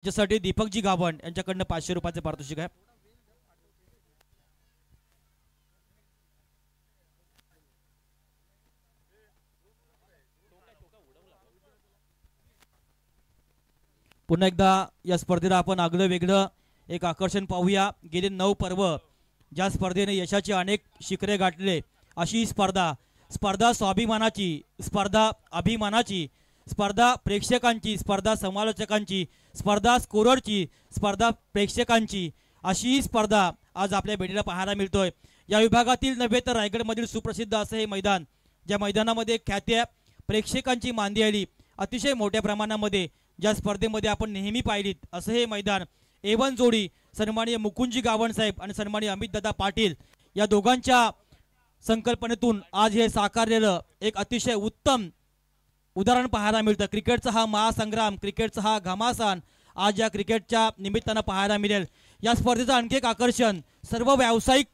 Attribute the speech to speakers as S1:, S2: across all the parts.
S1: ज्यासाठी दीपकजी गावण यांच्याकडनं 500 रुपयाचे पारितोषिक आहे। पुन्हा एकदा या स्पर्धेला आपण आगळं वेगळं एक आकर्षण पाहूया। गेले 9 पर्व ज्या स्पर्धेने यशाचे अनेक शिखरे गाठले अशी स्पर्धा, स्पर्धा स्वाभिमानाची, स्पर्धा अभिमानाची, स्पर्धा प्रेक्षकांची, स्पर्धा समालोचकांची, स्पर्धा स्कोररची, स्पर्धा प्रेक्षकांची, अशी स्पर्धा आज आपल्या भेटीला पाहायला मिळतोय। या विभागातील नव्हे तर रायगडमधील सुप्रसिद्ध असं हे मैदान, ज्या मैदानामध्ये ख्यात्या प्रेक्षकांची मांदी आली अतिशय मोठ्या प्रमाणामध्ये, ज्या स्पर्धेमध्ये आपण नेहमी पाहिलीत असं हे मैदान। A1 जोडी सन्माननीय मुकुंदजी गावण साहेब आणि सन्माननीय अमितदादा पाटील या दोघांच्या संकल्पनेतून आज हे साकारलेलं एक अतिशय उत्तम उदाहरण पाहायला मिळतं। क्रिकेटचा हा महासंग्राम, क्रिकेटचा हा घमासान आज या क्रिकेटच्या निमित्तानं पाहायला मिळेल। या स्पर्धेचं आणखी एक आकर्षण, सर्व व्यावसायिक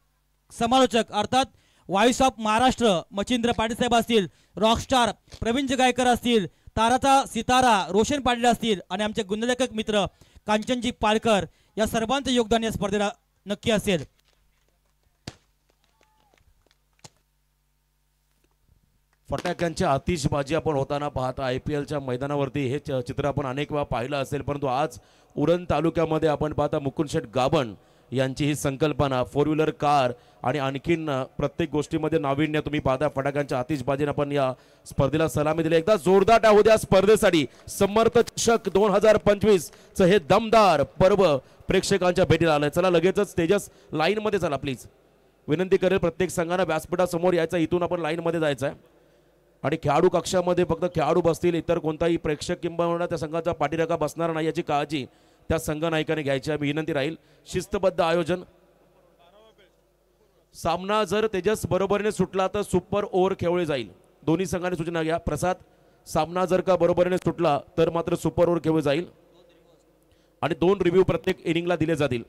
S1: समालोचक अर्थात व्हॉइस ऑफ महाराष्ट्र मच्छिंद्र पाटील साहेब असतील, रॉकस्टार प्रवीण गायकर असतील, ताराचा सितारा रोशन पाटील असतील आणि आमचे गुणलेखक मित्र कांचनजी पालकर, या सर्वांचं योगदान या स्पर्धेला नक्की असेल।
S2: फटाक्यांच्या आतिषबाजी आपण होताना पाहता IPLच्या मैदानावरती हे चित्र आपण अनेक वेळा पाहिलं असेल, परंतु आज उरण तालुक्यामध्ये आपण पाहता मुकुंद शेठ गावण यांची ही संकल्पना, 4 व्हीलर कार आणि आणखीन प्रत्येक गोष्टीमध्ये नाविन्य तुम्ही पाहता। फटाक्यांच्या आतिषबाजीने आपण या स्पर्धेला सलामी दिली। एकदा जोरदार टाळ्या होऊ द्या स्पर्धेसाठी। समर्थ चषक 2025 चं हे दमदार पर्व प्रेक्षकांच्या भेटीला आलंय। चला लगेचच तेजस लाईन मध्ये चला प्लीज, विनंती करेल प्रत्येक संघाने व्यासपीठासमोर यायचं, इथून आपण लाईन मध्ये जायचं आहे आणि खेळाडू कक्षामध्ये फक्त खेळाडू बसतील, इतर कोणताही प्रेक्षक किंवा त्या संघाचा पाठीराखा बसणार नाही याची काळजी त्या संघ नायकाने घ्यायची आहे, विनंती राहील। शिस्तबद्ध आयोजन, सामना जर तेजस बरोबरीने सुटला तर सुपर ओव्हर खेळले जाईल। दोन्ही संघाने सूचना घ्या। प्रसाद, सामना जर का बरोबरीने सुटला तर मात्र सुपर ओव्हर खेळले जाईल आणि 2 रिव्ह्यू प्रत्येक इनिंगला दिले जातील।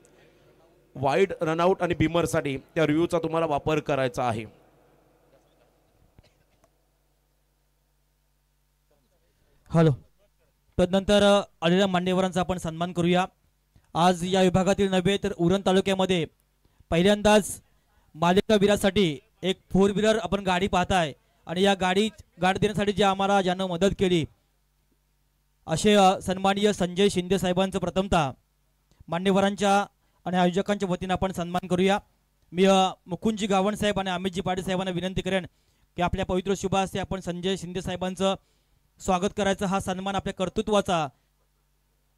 S2: वाईड रनआउट आणि बिमरसाठी त्या रिव्ह्यूचा तुम्हाला वापर करायचा आहे।
S1: हॅलो, तदनंतर आलेल्या मान्यवरांचा आपण सन्मान करूया। आज या विभागातील नव्हे तर उरण तालुक्यामध्ये पहिल्यांदाच मालिकावीरासाठी एक 4 व्हीलर आपण गाडी पाहताय आणि या गाडी देण्यासाठी ज्यानं मदत केली असे सन्माननीय संजय शिंदे साहेबांचं प्रथमतः मान्यवरांच्या आणि आयोजकांच्या वतीने आपण सन्मान करूया। मी मुकुंदजी गावण साहेब आणि अमितजी पाटील साहेबांना विनंती करेन की आपल्या पवित्र शुभ हस्ते आपण संजय शिंदे साहेबांचं स्वागत करायचं। हा सन्मान आपल्या कर्तृत्वाचा,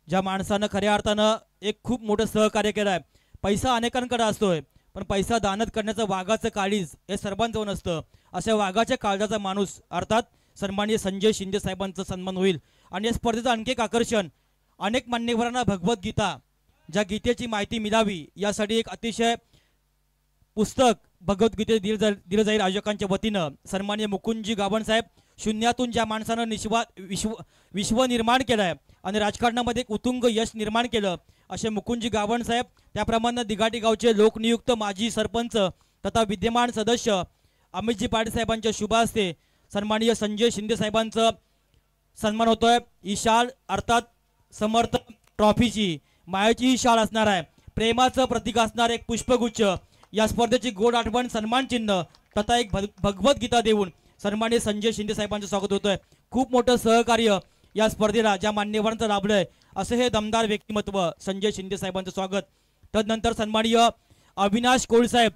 S1: ज्या माणसानं खऱ्या अर्थानं एक खूप मोठं सहकार्य केलं आहे। पैसा अनेकांकडे असतोय पण पैसा दानत करण्याचं वाघाचं काळीज हे सर्वांजवळ नसतं, अशा वाघाच्या काळजाचा माणूस अर्थात सन्माननीय संजय शिंदे साहेबांचं सन्मान होईल। आणि या स्पर्धेचं आणखी एक आकर्षण, अनेक मान्यवरांना भगवद्गीता, ज्या गीतेची माहिती मिळावी यासाठी एक अतिशय पुस्तक भगवद्गीते दिलं जाईल आयोजकांच्या वतीनं। सन्माननीय मुकुंदजी गावण साहेब, शून्यातून ज्या माणसानं विश्व निर्माण केलं आहे आणि राजकारणामध्ये एक उत्तुंग यश निर्माण केलं असे मुकुंदजी गावण साहेब, त्याप्रमाणे दिघाटी गावचे लोकनियुक्त माजी सरपंच तथा विद्यमान सदस्य अमितजी पाटील साहेबांच्या शुभ हस्ते सन्माननीय संजय शिंदे साहेबांचं सन्मान होतोय। ही शाल अर्थात समर्थ ट्रॉफीची मायाची ही शाल असणार आहे, प्रेमाचं प्रतीक असणार एक पुष्पगुच्छ। या स्पर्धेची गोड आठवण, सन्मान चिन्ह तथा एक भगवद्गीता देऊन सन्माननीय संजय शिंदे साहेबांचं स्वागत होतोय। खूप मोठं सहकार्य या स्पर्धेला ज्या मान्यवरांचं लाभलंय असं हे दमदार व्यक्तिमत्व संजय शिंदे साहेबांचं स्वागत। तदनंतर सन्माननीय अविनाश कोळी साहेब,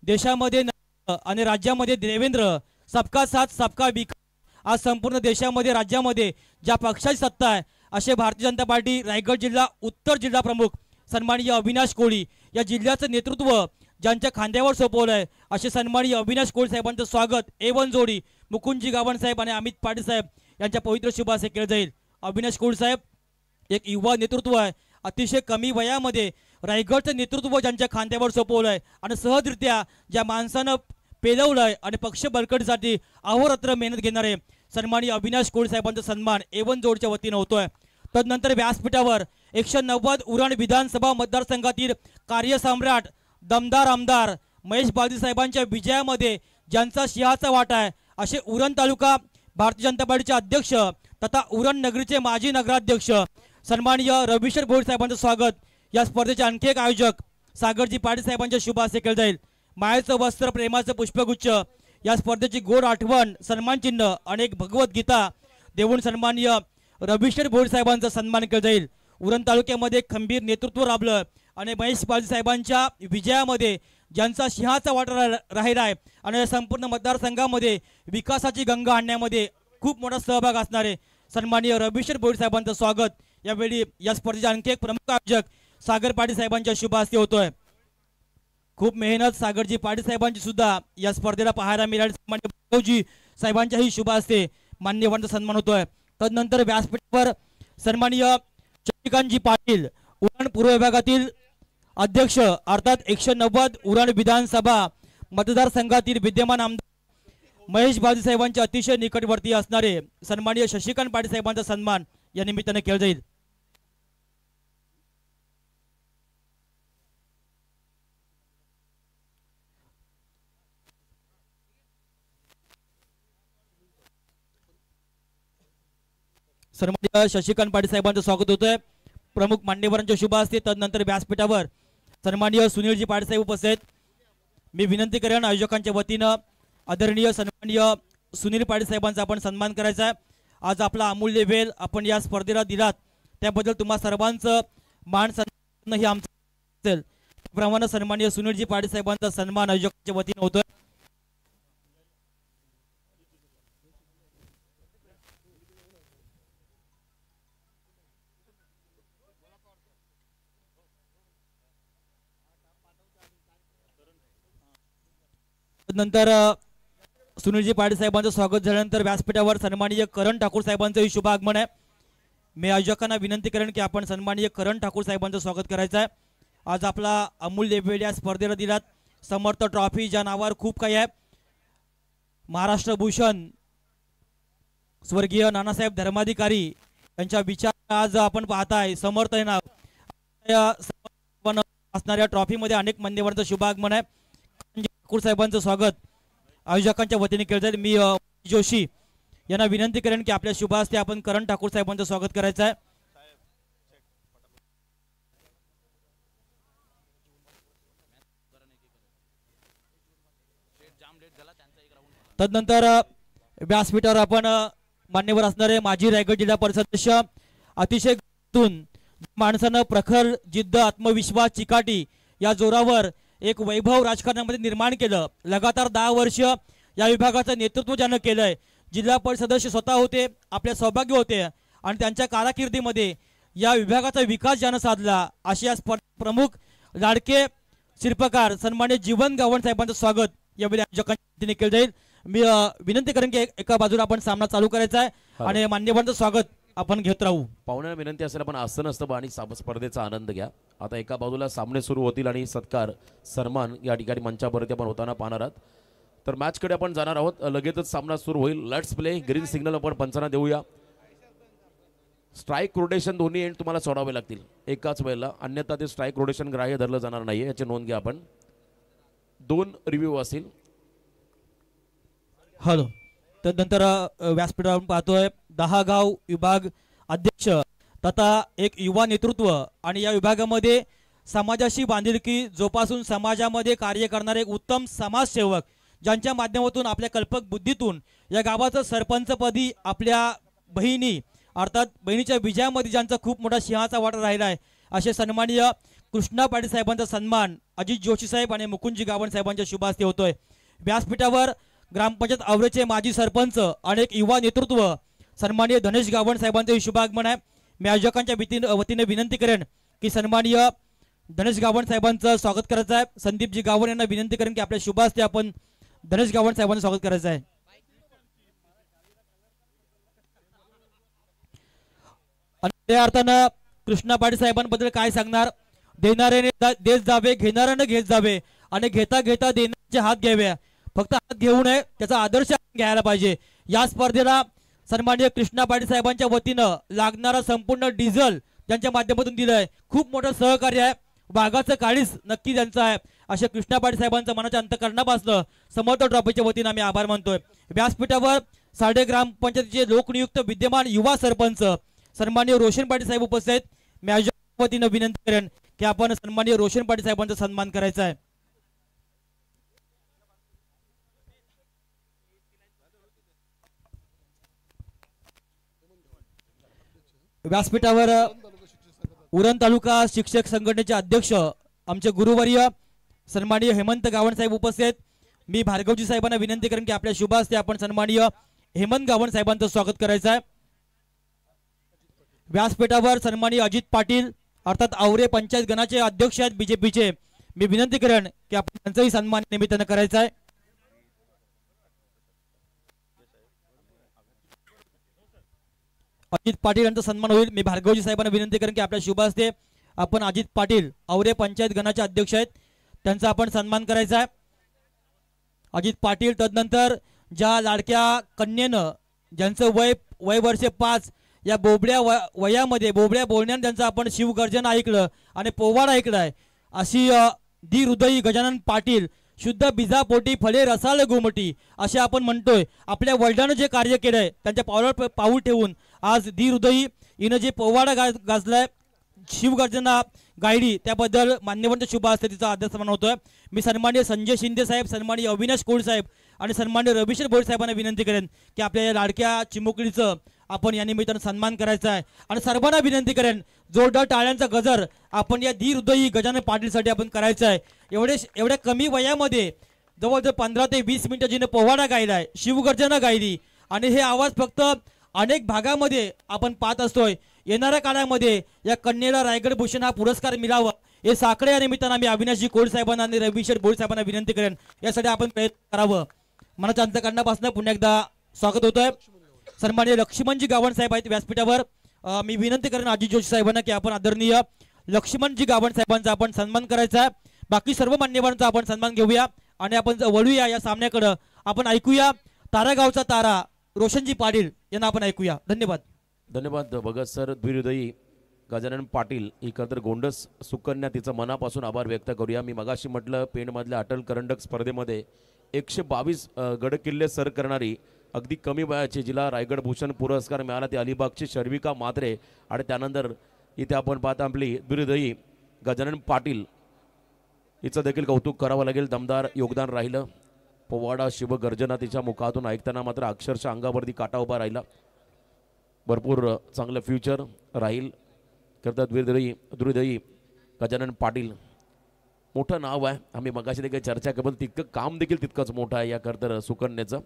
S1: देशामध्ये आणि राज्यामध्ये देवेंद्र, सबका साथ सबका विकास, आज संपूर्ण देशामध्ये राज्यामध्ये ज्या पक्षाची सत्ता आहे असे भारतीय जनता पार्टी रायगड जिल्हा उत्तर जिल्हा प्रमुख सन्माननीय अविनाश कोळी, या जिल्ह्याचं नेतृत्व ज्यांच्या खांद्यावर सोपवलंय असे सन्माननीय अविनाश कोळी साहेबांचं स्वागत A1 जोडी मुकुंदजी गावण साहेब आणि अमित पाटील साहेब यांच्या पवित्र शुभ हस्ते केलं जाईल। अविनाश कोळी साहेब एक युवा नेतृत्व आहे, अतिशय कमी वयामध्ये रायगडचं नेतृत्व ज्यांच्या खांद्यावर सोपवलंय आणि सहजरित्या ज्या माणसानं पेलवलंय आणि पक्ष बळकटीसाठी अहोरात्र मेहनत घेणारे सन्माननीय अविनाश कोळी साहेबांचा सन्मान A1 जोडच्या वतीनं होतोय। तदनंतर व्यासपीठावर 190 उरण विधानसभा मतदारसंघातील कार्यसम्राट दमदार आमदार महेश बालदी साहेबांच्या विजयामध्ये ज्यांचा सिंहाचा वाटा आहे असे उरण तालुका भारतीय जनता पार्टीचे अध्यक्ष तथा उरण नगरीचे माजी नगराध्यक्ष सन्माननीय रविशर भोईर साहेबांचं स्वागत या स्पर्धेचे आणखी एक आयोजक सागरजी पाटील साहेबांच्या शुभ हस्ते केलं जाईल। मायेचं वस्त्र प्रेमाचं पुष्पगुच्छ या स्पर्धेची गोड आठवण सन्मान चिन्ह अनेक भगवद्गीता देऊन सन्माननीय रविशर भोईर साहेबांचा सन्मान केला जाईल। उरण तालुक्यामध्ये खंबीर नेतृत्व राबलं आणि महेश बाजी साहेबांच्या विजयामध्ये ज्यांचा सिंहाचा वाटा राहिला आहे आणि संपूर्ण मतदारसंघामध्ये विकासाची गंगा आणण्यामध्ये खूप मोठा सहभाग असणारे सन्माननीय रविशर भोईर साहेबांचं स्वागत यावेळी या स्पर्धेचे आणखी एक प्रमुख आयोजक सागर पाटील साहेबांच्या शुभ हस्ते होतोय। खूप मेहनत सागरजी पाटील साहेबांची सुद्धा या स्पर्धेला पाहायला मिळाली। सन्माननीय भाऊजी साहेबांच्याही शुभ हस्ते मान्यवरांचा सन्मान होतोय। तदनंतर व्यासपीठावर सन्माननीय शशिकांतजी पाटील उरण पूर्व विभागातील अध्यक्ष अर्थात 190 उरण विधानसभा मतदारसंघातील विद्यमान आमदार महेश बाजी साहेबांचे अतिशय निकटवर्ती असणारे सन्माननीय शशिकांत पाटील साहेबांचा सन्मान या निमित्ताने केला जाईल। सन्माननीय शशिकांत पाटील साहेबांचं स्वागत होतंय प्रमुख मान्यवरांच्या शुभ हस्ते। तदनंतर व्यासपीठावर सन्माननीय सुनीलजी पाटील साहेब उपस्थित। मी विनंती करेन आयोजकांच्या वतीनं आदरणीय सन्माननीय सुनील पाटील साहेबांचा आपण सन्मान करायचा आहे। आज आपला अमूल्य वेळ आपण या स्पर्धेला दिलात त्याबद्दल तुम्हा सर्वांचं मान सन्मान ही आमचं असेल। त्याप्रमाणे सन्माननीय सुनीलजी पाटील साहेबांचा सन्मान आयोजकांच्या वतीनं होतोय। नंतर सुनीलजी पाटील साहेबांचं स्वागत झाल्यानंतर व्यासपीठावर सन्माननीय करण ठाकूर साहेबांचंही शुभ आगमन आहे। मी आयोजकांना विनंती करेन की आपण सन्माननीय करण ठाकूर साहेबांचं स्वागत करायचं आहे। आज आपला अमूल्य वेळ या स्पर्धेला दिलात। समर्थ ट्रॉफी ज्या नावावर खूप काही आहे, महाराष्ट्र भूषण स्वर्गीय नानासाहेब धर्माधिकारी यांच्या विचार आज आपण पाहताय समर्थ हे नाव असणाऱ्या ट्रॉफीमध्ये अनेक मान्यवरांचं शुभ आगमन आहे। ठाकूर साहेबांचं स्वागत आयोजकांच्या वतीने केलं जाईल। मी जोशी यांना विनंती करेन की आपल्या शुभ हस्ते आपण करण ठाकूर साहेबांचं स्वागत करायचं आहे। तदनंतर व्यासपीठावर आपण मान्यवर असणारे माजी रायगड जिल्हा परिषद सदस्य अतिशय माणसानं प्रखर जिद्द आत्मविश्वास चिकाटी या जोरावर एक वैभव राजकारणामध्ये निर्माण केलं। लगातार 10 वर्ष या विभागाचं नेतृत्व ज्यानं केलंय, जिल्हा परिषद सदस्य स्वतः होते, आपले सौभाग्य होते आणि त्यांच्या कारकिर्दीमध्ये या विभागाचा विकास ज्यानं साधला असे या प्रमुख लाडके शिल्पकार सन्मान्य जीवन गावण साहेबांचं स्वागत यावेळी आयोजकांनी केलं जाईल। मी विनंती करेन की एका बाजूला आपण सामना चालू करायचा आहे आणि मान्यवरांचं स्वागत आपण घेत राहू।
S2: पाहुण्यांना विनंती असेल आपण आसन असतं आणि स्पर्धेचा आनंद घ्या। आता एका बाजूला सामने सुरू होतील आणि सत्कार सन्मान या ठिकाणी मंचावरती आपण होताना पाहणार आहात। तर मॅचकडे आपण जाणार आहोत। लगेचच सामना सुरू होईल। Let's play. ग्रीन सिग्नल आपण पंचांना देऊया। स्ट्राईक रोटेशन दोन्ही एंड तुम्हाला सोडावे लागतील एकाच वेळेला, अन्यथा ते स्ट्राईक रोटेशन ग्राह्य धरलं जाणार नाही याची नोंद घ्या आपण। 2 रिव्ह्यू असतील।
S1: हॅलो, तदनंतर व्यासपीठावर पाहतोय 10 गाव विभाग अध्यक्ष तथा एक युवा नेतृत्व आणि या विभागामध्ये समाजाशी बांधिलकी जोपासून समाजामध्ये कार्य करणारे एक उत्तम समाजसेवक ज्यांच्या माध्यमातून आपल्या कल्पक बुद्धीतून या गावाचं सरपंचपदी आपल्या बहिणी अर्थात बहिणीच्या विजयामध्ये ज्यांचा खूप मोठा सिंहाचा वाटा राहिला आहे असे सन्माननीय कृष्णा पाटील साहेबांचा सन्मान अजित जोशी साहेब आणि मुकुंदजी गावण साहेबांच्या शुभ हस्ते होतोय। व्यासपीठावर ग्रामपंचायत आवरेचे माजी सरपंच आणि एक युवा नेतृत्व सन्माननीय धनेश गावण साहेबांचे शुभ आगमन आहे। मी आयोजकांच्या वतीने विनंती करेन की सन्माननीय धनेश गावण साहेबांचं स्वागत करायचं आहे। संदीपजी गावण यांना विनंती करेन की आपल्या शुभ हस्ते आपण धनेश गावण साहेबांचं स्वागत करायचं आहे। आणि त्या अर्थानं कृष्णा पाटील साहेबांबद्दल काय सांगणार, देणाऱ्याने देश जावे, घेणाऱ्याने घेत जावे आणि घेता घेता देण्याचे हात घ्यावे, फक्त हात घेऊ नये त्याचा आदर्श घ्यायला पाहिजे। या स्पर्धेला सन्माननीय कृष्णा पाटील साहेबांच्या वतीनं लागणारा संपूर्ण डिझेल त्यांच्या माध्यमातून दिलंय, खूप मोठं सहकार्य आहे, वाघाचं काळीस नक्की त्यांचं आहे अशा कृष्णा पाटील साहेबांचं मनाच्या अंतःकरणापासून समर्थ ट्रॉफीच्या वतीनं आम्ही आभार मानतोय। व्यासपीठावर साडे ग्रामपंचायतीचे लोकनियुक्त विद्यमान युवा सरपंच सन्माननीय रोशन पाटील साहेब उपस्थित आहेत. मी आयोजकांच्या वतीनं विनंती करेन की आपण सन्माननीय रोशन पाटील साहेबांचा सन्मान करायचा आहे. व्यासपीठावर उरण तालुका शिक्षक संघटनेचे अध्यक्ष आमचे गुरुवर्य सन्माननीय हेमंत गावण साहेब उपस्थित आहेत. मी भार्गवजी साहेबांना विनंती करेन की आपल्या शुभ हस्ते आपण सन्माननीय हेमंत गावण साहेबांचं स्वागत करायचं आहे. व्यासपीठावर सन्माननीय अजित पाटील अर्थात आवरे पंचायत गणाचे अध्यक्ष आहेत बीजेपीचे. मी विनंती करेन की आपण त्यांचाही सन्मान निमित्तानं करायचा आहे. अजित पाटील यांचा सन्मान होईल. मी भार्गवजी साहेबांना विनंती करेन की आपल्या शुभ हस्ते आपण अजित पाटील आवरे पंचायत गणाचे अध्यक्ष आहेत त्यांचा आपण सन्मान करायचा आहे. अजित पाटील तदनंतर ज्या लाडक्या कन्येनं ज्यांचं वय वर्ष 5 या बोबड्या वयामध्ये बोबड्या बोलण्यानं त्यांचं आपण शिवगर्जन ऐकलं आणि पोवाडा ऐकलाय अशी दी हृदयी गजानन पाटील शुद्ध बीजापोटी फळे रसाळ गोमटी असे आपण म्हणतोय. आपल्या वडिलांनं जे कार्य केलंय त्यांच्या पावलावर पाऊल ठेवून आज दी हृदयी हिनं जे पोवाडा गाजलाय शिवगर्जना गायडी त्याबद्दल मान्यवरांच्या शुभ हस्ते तिचा आदर सन्मान होतोय. मी सन्माननीय संजय शिंदे साहेब सन्माननीय अविनाश कोळ साहेब आणि सन्माननीय रविशर भोईर साहेबांना विनंती करेन की आपल्या या लाडक्या चिमुकलीचं आपण या निमित्तानं सन्मान करायचा आहे. आणि सर्वांना विनंती करेन जोरदार टाळ्यांचा गजर आपण या धी हृदयी गजानन पाटीलसाठी आपण करायचा आहे. एवढ्या कमी वयामध्ये जवळजवळ 15 ते 20 मिनिटं जिने पोवाडा गायलाय शिवगर्जना गायली आणि हे आवाज फक्त अनेक भागामध्ये आपण पाहत असतोय. येणाऱ्या काळामध्ये या कन्येला रायगड भूषण हा पुरस्कार मिळावा हे साकडे या निमित्तानं मी अविनाशजी कोळ साहेबांना आणि रविशर भोईर साहेबांना विनंती करेन यासाठी आपण प्रयत्न करावं. मनाच्या अंतःकरणापासून पुन्हा एकदा स्वागत होतोय. सन्माननीय लक्ष्मणजी गावण साहेब आहेत व्यासपीठावर. मी विनंती करेन अजित जोशी साहेबांना की आपण आदरणीय लक्ष्मणजी गावण साहेबांचा आपण सन्मान करायचा आहे. बाकी सर्व मान्यवरांचा आपण सन्मान घेऊया आणि आपण वळूया या सामन्याकडे. आपण ऐकूया तारागावचा तारा रोशनजी पाटील यांना आपण ऐकूया. धन्यवाद.
S2: धन्यवाद भगत सर. द्विहृदयी गजानन पाटील ही खरंतर गोंडस सुकन्या तिचं मनापासून आभार व्यक्त करूया. मी मगाशी म्हटलं पेणमधल्या अटल करंडक स्पर्धेमध्ये 122 गड किल्ले सर करणारी अगदी कमी वयाची जिला रायगड भूषण पुरस्कार मिळाला ती अलिबागची शर्विका मात्रे आणि त्यानंतर इथे आपण पाहता आपली द्विहृदयी गजानन पाटील हिचं देखील कौतुक करावं लागेल. दमदार योगदान राहिलं. पोवाडा शिवगर्जना तिच्या मुखातून ऐकताना मात्र अक्षरशः अंगावरती काटा उभा राहिला. भरपूर चांगलं फ्युचर राहील. करता द्विहृदयी गजानन पाटील मोठं नाव आहे. आम्ही मगाशी देखील चर्चा केली तितकं काम देखील तितकंच मोठं आहे या करतर सुकन्याचं.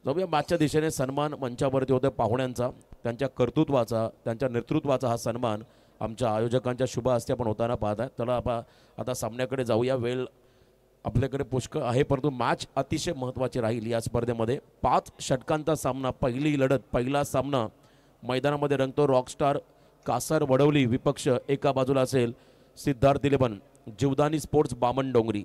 S2: जाऊया मागच्या दिशेने सन्मान मंचावरती होतं पाहुण्यांचा त्यांच्या कर्तृत्वाचा त्यांच्या नेतृत्वाचा हा सन्मान आमच्या आयोजकांच्या शुभ हस्ते आपण होताना पाहत आहे. त्याला आपण आता सामन्याकडे जाऊया. वेळ आपल्याकडे पुष्कळ आहे परंतु मॅच अतिशय महत्त्वाची राहील या स्पर्धेमध्ये. 5 षटकांचा सामना पहिली लढत पहिला सामना मैदानामध्ये रंगतो. रॉकस्टार कासार वडवली विपक्ष एका बाजूला असेल सिद्धार्थ दिलेबन जीवदानी स्पोर्ट्स बामण डोंगरी.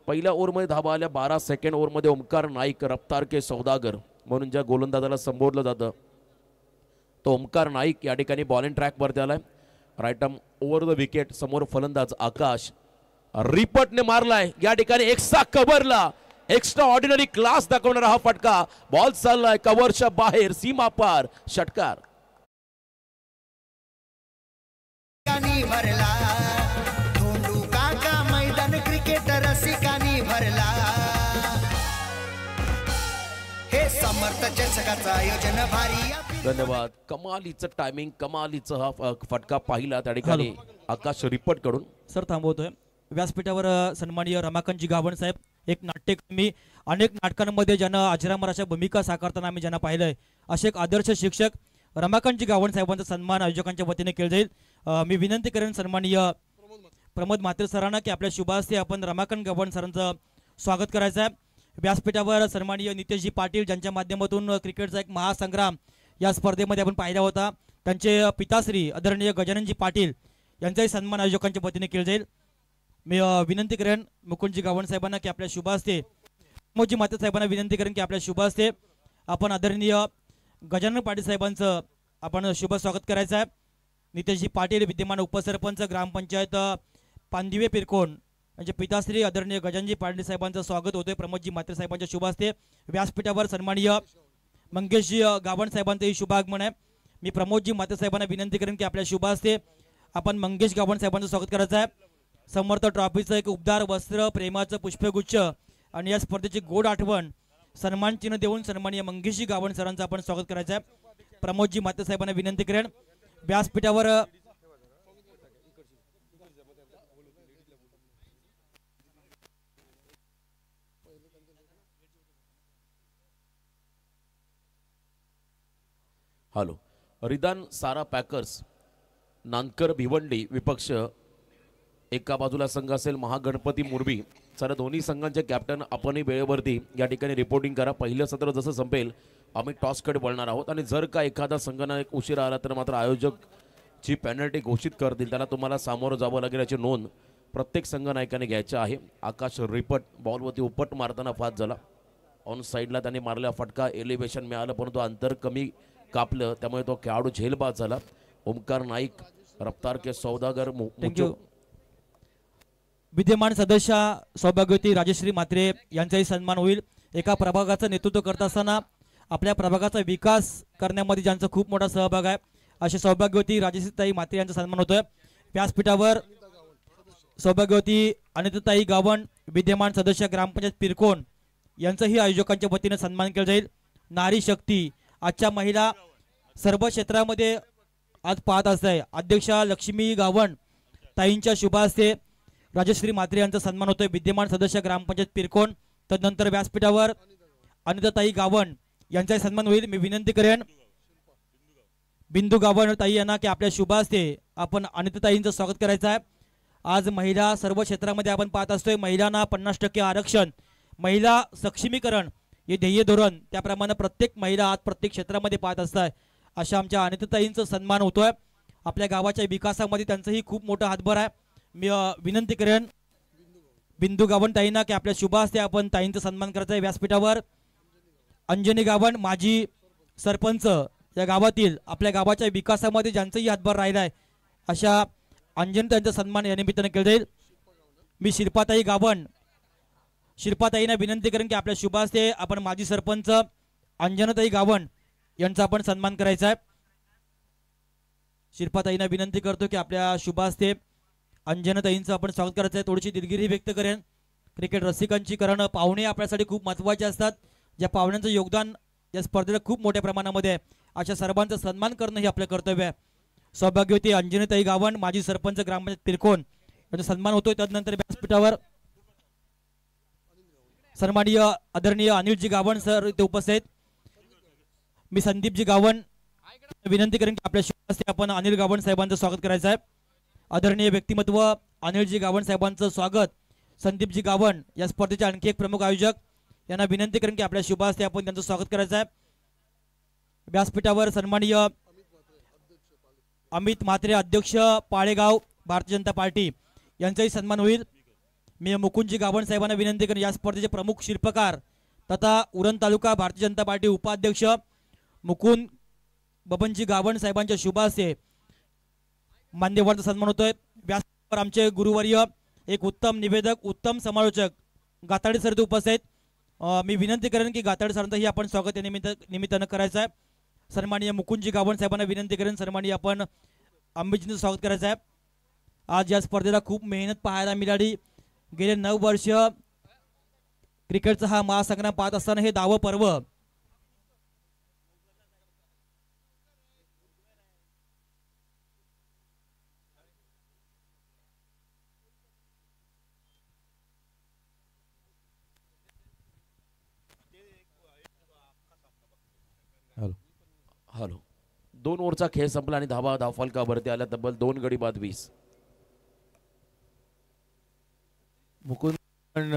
S2: पहिल्या ओव्हरमध्ये धावा आल्या 12. सेकंड ओव्हरमध्ये ओमकार नाईक रफ्तार के सौदागर म्हणून ज्या गोलंदाजाला संबोधलं जातं तो ओमकार नाईक या ठिकाणी बॉलिंग ट्रॅकवरती आलाय. Right arm over the wicket. समोर फलंदाज आकाश रिपटने मारलाय या ठिकाणी एक्स्ट्रा कव्हरला एक्स्ट्रा ऑर्डिनरी क्लास दाखवणारा हा फटका. बॉल चाललाय कव्हरच्या बाहेर सीमा पार षटकार.
S3: भरला धोंडू काका मैदान क्रिकेट रसिकांनी भरला. हे समर्थ चषकाचं आयोजन भारी.
S2: धन्यवाद. कमालीचं टायमिंग कमालीचं हा फटका पाहिला त्या ठिकाणी आकाश रिपट कडून.
S1: सर थांबवतोय. व्यासपीठावर सन्माननीय रमाकांतजी गावण साहेब एक नाट्यकर्मी. अनेक नाटकांमध्ये ज्यांना अजरामर अशा भूमिका साकारताना आम्ही ज्यांना पाहिलंय असे एक आदर्श शिक्षक रमाकांतजी गावण साहेबांचा सन्मान आयोजकांच्या वतीने केला जाईल. मी विनंती करेन सन्माननीय प्रमोद म्हात्रे सरांना की आपल्या शुभ हस्ते आपण रमाकांत गावण सरांचं स्वागत करायचं आहे. व्यासपीठावर सन्माननीय नितेशजी पाटील ज्यांच्या माध्यमातून क्रिकेटचा एक महासंग्राम या स्पर्धेमध्ये आपण पाहिला होता त्यांचे पिताश्री आदरणीय गजाननजी पाटील यांचाही सन्मान आयोजकांच्या वतीने केला जाईल. मी विनंती करेन मुकुंदजी गावण साहेबांना की आपल्या शुभ हस्ते प्रमोदजी म्हात्रे साहेबांना विनंती करेन की आपल्या शुभ हस्ते आपण आदरणीय गजानन पाटील साहेबांचं आपण शुभ स्वागत करायचं आहे. नितेशजी पाटील विद्यमान उपसरपंच ग्रामपंचायत पांदिवे पिरकोण यांचे पिताश्री आदरणीय गजाननजी पाटील साहेबांचं स्वागत होतोय प्रमोदजी म्हात्रे साहेबांच्या शुभ हस्ते. व्यासपीठावर सन्माननीय मंगेशजी गावण साहेबांचंही शुभागमन आहे. मी प्रमोदजी माते साहेबांना विनंती करेन की आपल्या शुभ हस्ते आपण मंगेश गावण साहेबांचं स्वागत करायचं आहे. समर्थ ट्रॉफीचं एक उबदार वस्त्र, प्रेमाचं पुष्पगुच्छ आणि या स्पर्धेची गोड आठवण सन्मान चिन्ह देऊन सन्माननीय मंगेशजी गावण सरांचं आपण स्वागत करायचं आहे. प्रमोदजी माते साहेबांना विनंती करेन. व्यासपीठावर
S2: हॅलो. रिदान सारा पॅकर्स नानकर भिवंडी विपक्ष एका बाजूला संघ असेल महागणपती मुरबी. सर दोन्ही संघांचे कॅप्टन आपणही वेळेवरती या ठिकाणी रिपोर्टिंग करा. पहिलं सत्र जसं संपेल आम्ही टॉसकडे वळणार आहोत आणि जर का एखादा संघांना एक उशिरा आला तर मात्र आयोजक जी पेनल्टी घोषित करतील त्याला तुम्हाला सामोरं जावं लागेल याची नोंद प्रत्येक संघ नायकाने घ्यायची आहे. आकाश रिपट बॉलवरती उपट मारताना फास्ट झाला. ऑन साईडला त्याने मारलेला फटका एलिव्हेशन मिळालं परंतु अंतर कमी कापलं त्यामुळे तो खेळाडू झेलबाद झाला. ओमकार नाईक रफ्तार के सौदागर
S1: थँक्यू. विद्यमान सदस्य सौभाग्यवती राजश्री म्हात्रे यांचाही सन्मान होईल. एका प्रभागाचं नेतृत्व करत असताना आपल्या प्रभागाचा विकास करण्यामध्ये ज्यांचा खूप मोठा सहभाग आहे असे सौभाग्यवती राजश्रीताई म्हात्रे यांचा सन्मान होतोय. व्यासपीठावर सौभाग्यवती अनिताताई गावण विद्यमान सदस्य ग्रामपंचायत पिरकोन यांचाही आयोजकांच्या वतीने सन्मान केला जाईल. नारी शक्ती आजच्या महिला सर्व क्षेत्रामध्ये आज पाहत असताय. अध्यक्षा लक्ष्मी गावण ताईंच्या शुभ हस्ते राजश्री म्हात्रे यांचा सन्मान होतोय. विद्यमान सदस्य ग्रामपंचायत पिरकोन. तदनंतर व्यासपीठावर अनिताताई गावण यांचाही सन्मान होईल. मी विनंती करेन बिंदू गावण ताई यांना की आपल्या शुभ हस्ते आपण अनिताताईंचं स्वागत करायचं आहे. आज महिला सर्व क्षेत्रामध्ये आपण पाहत असतोय. महिलांना 50% आरक्षण, महिला सक्षमीकरण हे ध्येय धोरण, त्याप्रमाणे प्रत्येक महिला आज प्रत्येक क्षेत्रामध्ये पाहत असताय. अशा आमच्या अनिताताईंचा सन्मान होतोय. आपल्या गावाच्या विकासामध्ये त्यांचाही खूप मोठा हातभार आहे. मी विनंती करेन बिंदू गावण ताईंना की आपल्या शुभ हस्ते आपण ताईंचा सन्मान करायचा आहे. व्यासपीठावर अंजनी गावण माजी सरपंच या गावातील आपल्या गावाच्या विकासामध्ये ज्यांचाही हातभार राहिला आहे अशा अंजनी ताईंचा सन्मान या निमित्ताने केला जाईल. मी शिल्पाताई गावण शिल्पाताईंना विनंती करेन की आपल्या शुभ हस्ते आपण माजी सरपंच अंजनाताई गावण यांचा आपण सन्मान करायचा आहे. शिल्पाताईंना विनंती करतो की आपल्या शुभ हस्ते अंजनाताईंचं आपण स्वागत करायचं आहे. थोडीशी दिलगिरी व्यक्त करेन क्रिकेट रसिकांची, कारण पाहुणे आपल्यासाठी खूप महत्त्वाचे असतात. ज्या पाहुण्यांचं योगदान या स्पर्धेला खूप मोठ्या प्रमाणामध्ये आहे अशा सर्वांचा सन्मान करणं हे आपलं कर्तव्य आहे. सौभाग्यवती अंजनीताई गावण माजी सरपंच ग्रामपंचायत पिरकोन यांचा सन्मान होतोय. त्यानंतर व्यासपीठावर सन्माननीय आदरणीय अनिलजी गावण सर इथे उपस्थित. मी संदीपजी गावण विनंती करेन की आपल्या शुभ हस्ते आपण अनिल गावण साहेबांचं स्वागत करायचं आहे. आदरणीय व्यक्तिमत्व अनिलजी गावण साहेबांचं स्वागत. संदीपजी गावण या स्पर्धेचे आणखी एक प्रमुख आयोजक यांना विनंती करेन की आपल्या शुभ हस्ते आपण त्यांचं स्वागत करायचं आहे. व्यासपीठावर सन्माननीय अमित म्हात्रे अध्यक्ष पाळेगाव भारतीय जनता पार्टी यांचाही सन्मान होईल. मी मुकुंदजी गावण साहेबांना विनंती करेन या स्पर्धेचे प्रमुख शिल्पकार तथा उरण तालुका भारतीय जनता पार्टी उपाध्यक्ष मुकुंद बबनजी गावण साहेबांच्या शुभ हस्ते मान्यवरांचा सन्मान होतोय. व्यासपीठावर आमचे गुरुवर्य एक उत्तम निवेदक उत्तम समालोचक गाताडे सर इथे उपस्थित. मी विनंती करेन की गाताडे सरांचंही आपण स्वागत या निमित्तानं करायचं आहे. सन्माननीय मुकुंदजी गावण साहेबांना विनंती करेन सन्माननीय आपण अंबिजींचं स्वागत करायचं आहे. आज या स्पर्धेला खूप मेहनत पाहायला मिळाली. गेले 9 वर्ष क्रिकेटचा हा महासंग्राम पाहत असताना हे 10वं पर्व.
S2: हॅलो. 2 ओव्हरचा खेळ संपला आणि धावफलकावरती आल्या तब्बल 2 गडी बाद 20.
S4: मुकुंद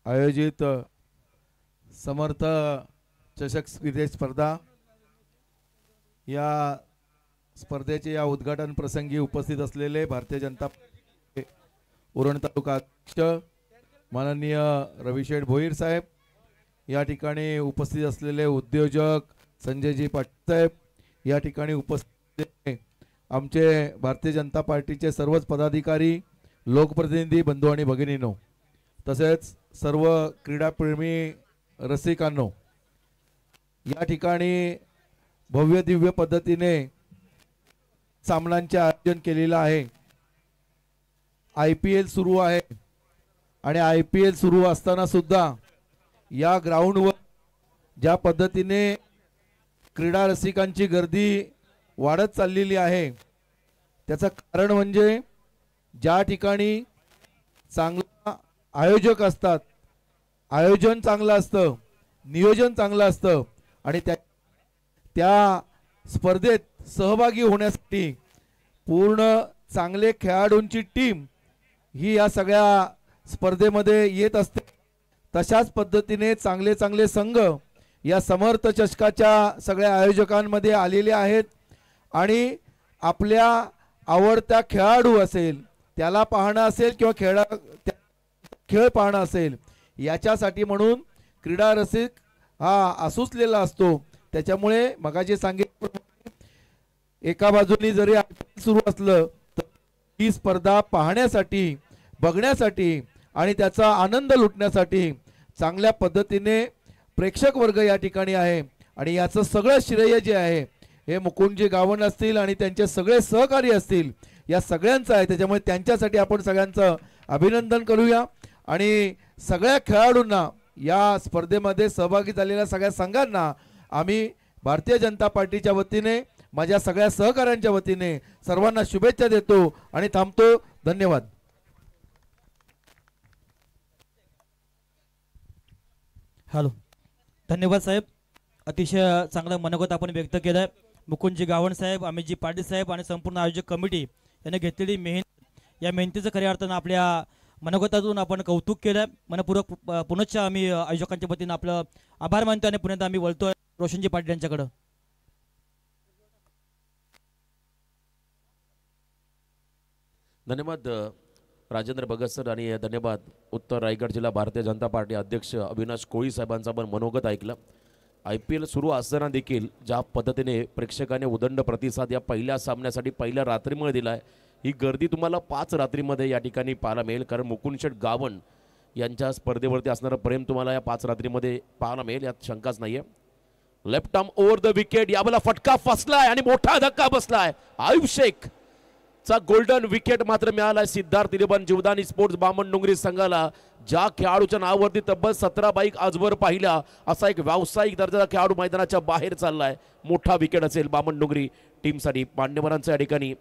S4: आयोजित समर्थ चषक क्रिकेट स्पर्धा या स्पर्धेचे या उद्घाटन प्रसंगी उपस्थित असलेले भारतीय जनता उरण तालुका अध्यक्ष माननीय रविशेठ भोईर साहेब, या ठिकाणी उपस्थित असलेले उद्योजक संजयजी पाटील साहेब, या ठिकाणी उपस्थित आमचे भारतीय जनता पार्टीचे सर्वच पदाधिकारी, लोकप्रतिनिधी बंधू आणि भगिनींनो, तसेच सर्व क्रीडाप्रेमी रसिकांनो, या ठिकाणी भव्य दिव्य पद्धतीने सामन्यांचे आयोजन केलेलं आहे. IPL सुरू आहे आणि IPL सुरू असताना सुद्धा या ग्राउंडवर ज्या पद्धतीने क्रीडा रसिकांची गर्दी वाढत चाललेली आहे त्याचं कारण म्हणजे ज्या ठिकाणी चांगला आयोजक असतात, आयोजन चांगलं असतं, नियोजन चांगलं असतं आणि त्या स्पर्धेत सहभागी होण्यासाठी पूर्ण चांगले खेळाडूंची टीम ही या सगळ्या स्पर्धेमध्ये येत असते. तशाच पद्धतीने चांगले चांगले संघ या समर्थ चषकाच्या सगळ्या आयोजकांमध्ये आलेले आहेत आणि आपल्या आवडत्या खेळाडू असेल त्याला पाहणं असेल किंवा खेळ पाहणं असेल याच्यासाठी म्हणून क्रीडा रसिक हा आसुसलेला असतो. त्याच्यामुळे मगाशी सांगितलं एका बाजूनी जरी सुरू असलं तर ही स्पर्धा पाहण्यासाठी, बघण्यासाठी आणि त्याचा आनंद लुटण्यासाठी चांगल्या पद्धतीने प्रेक्षक वर्ग या ठिकाणी आहे आणि याचं सगळं श्रेय जे आहे हे मुकुंदजी गावण असतील आणि त्यांचे सगळे सहकारी असतील या सगळ्यांचं आहे. त्याच्यामुळे त्यांच्यासाठी आपण सगळ्यांचं अभिनंदन करूया आणि सगळ्या खेळाडूंना या स्पर्धेमध्ये सहभागी झालेल्या सगळ्या संघांना आम्ही भारतीय जनता पार्टीच्या वतीने, माझ्या सगळ्या सहकाऱ्यांच्या वतीने सर्वांना शुभेच्छा देतो आणि थांबतो. धन्यवाद.
S1: हॅलो, धन्यवाद साहेब. अतिशय चांगलं मनोगत आपण व्यक्त केलं आहे. मुकुंदजी गावण साहेब, अमितजी पाटील साहेब आणि संपूर्ण आयोजक कमिटी यांनी घेतलेली मेहनत, या मेहनतीचं खऱ्या अर्थानं आपल्या मनोगतातून आपण कौतुक केलं आहे. मनपूर्वक पुनश्च आम्ही आयोजकांच्या वतीनं आपलं आभार मानतो आणि पुण्यात आम्ही बोलतोय रोशनजी पाटील यांच्याकडं.
S2: धन्यवाद राजेंद्र भगत सर आणि धन्यवाद उत्तर रायगड जिल्हा भारतीय जनता पार्टी अध्यक्ष अविनाश कोळी साहेबांचा पण मनोगत ऐकलं. IPL सुरू असताना देखील ज्या पद्धतीने प्रेक्षकाने उदंड प्रतिसाद या पहिल्या सामन्यासाठी पहिल्या रात्रीमध्ये दिला आहे, ही गर्दी तुम्हाला 5 रात्रीमध्ये या ठिकाणी पाहायला मिळेल. कारण मुकुंद शेठ गावण यांच्या स्पर्धेवरती असणारं प्रेम तुम्हाला या 5 रात्रीमध्ये पाहायला मिळेल, यात शंकाच नाही आहे. Left arm over the wicket, यावेळेला फटका फसलाय आणि मोठा धक्का बसलाय. आयुब शेख चा गोल्डन विकेट मात्र मिळालाय सिद्धार्थ इलेवन जीवदानी स्पोर्ट्स बामणडोंगरी संघाला. ज्या खेळाडूच्या नावावरती तब्बल 17 बाईक आजवर पाहिल्या असा एक व्यावसायिक दर्जाचा खेळाडू मैदानाच्या बाहेर चाललाय. मोठा विकेट असेल बामणडोंगरी टीमसाठी. मान्यवरांचं या ठिकाणी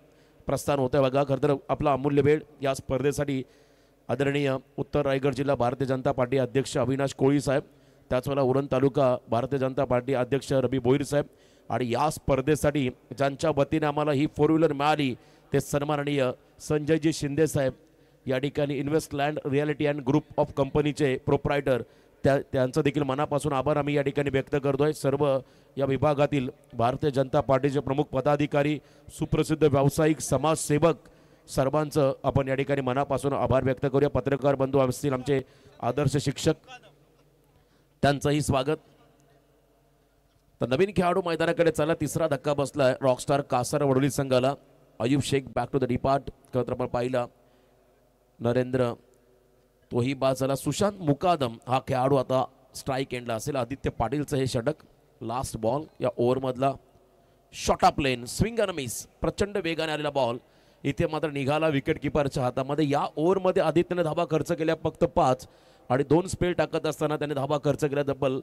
S2: प्रस्थान होत आहे बघा. खरं तर आपला अमूल्य वेळ या स्पर्धेसाठी आदरणीय उत्तर रायगड जिल्हा भारतीय जनता पार्टी अध्यक्ष अविनाश कोळी साहेब, त्याचवेळेला उरण तालुका भारतीय जनता पार्टी अध्यक्ष रवी भोईर साहेब आणि या स्पर्धेसाठी ज्यांच्या वतीने आम्हाला ही 4 व्हीलर मिळाली ते सन्माननीय संजयजी शिंदे साहेब, या ठिकाणी इन्व्हेस्टलँड रियालिटी अँड ग्रुप ऑफ कंपनीचे प्रोप्रायटर, त्यांचं देखील मनापासून आभार आम्ही या ठिकाणी व्यक्त करतोय. सर्व या विभागातील भारतीय जनता पार्टीचे प्रमुख पदाधिकारी, सुप्रसिद्ध व्यावसायिक, समाजसेवक सर्वांचं आपण या ठिकाणी मनापासून आभार व्यक्त करूया. पत्रकार बंधू असतील, आमचे आदर्श शिक्षक, त्यांचंही स्वागत. तर नवीन खेळाडू मैदानाकडे चला. तिसरा धक्का बसलाय रॉकस्टार कासार वडोली संघाला. Ayub Shaikh back to the depart. खरं आपण पाहिला नरेंद्र तोही बाद झाला. सुशांत मुकादम हा खेळाडू आता स्ट्राईक एंडला असेल. आदित्य पाटीलचं हे षटक. लास्ट बॉल या ओव्हरमधला shot off lane, swing and miss, प्रचंड वेगाने आलेला बॉल इथे मात्र निघाला विकेट किपरच्या हातामध्ये. या ओव्हरमध्ये आदित्यने धाबा खर्च केल्या फक्त 5 आणि 2 स्पेल टाकत असताना त्याने धाबा खर्च केला तब्बल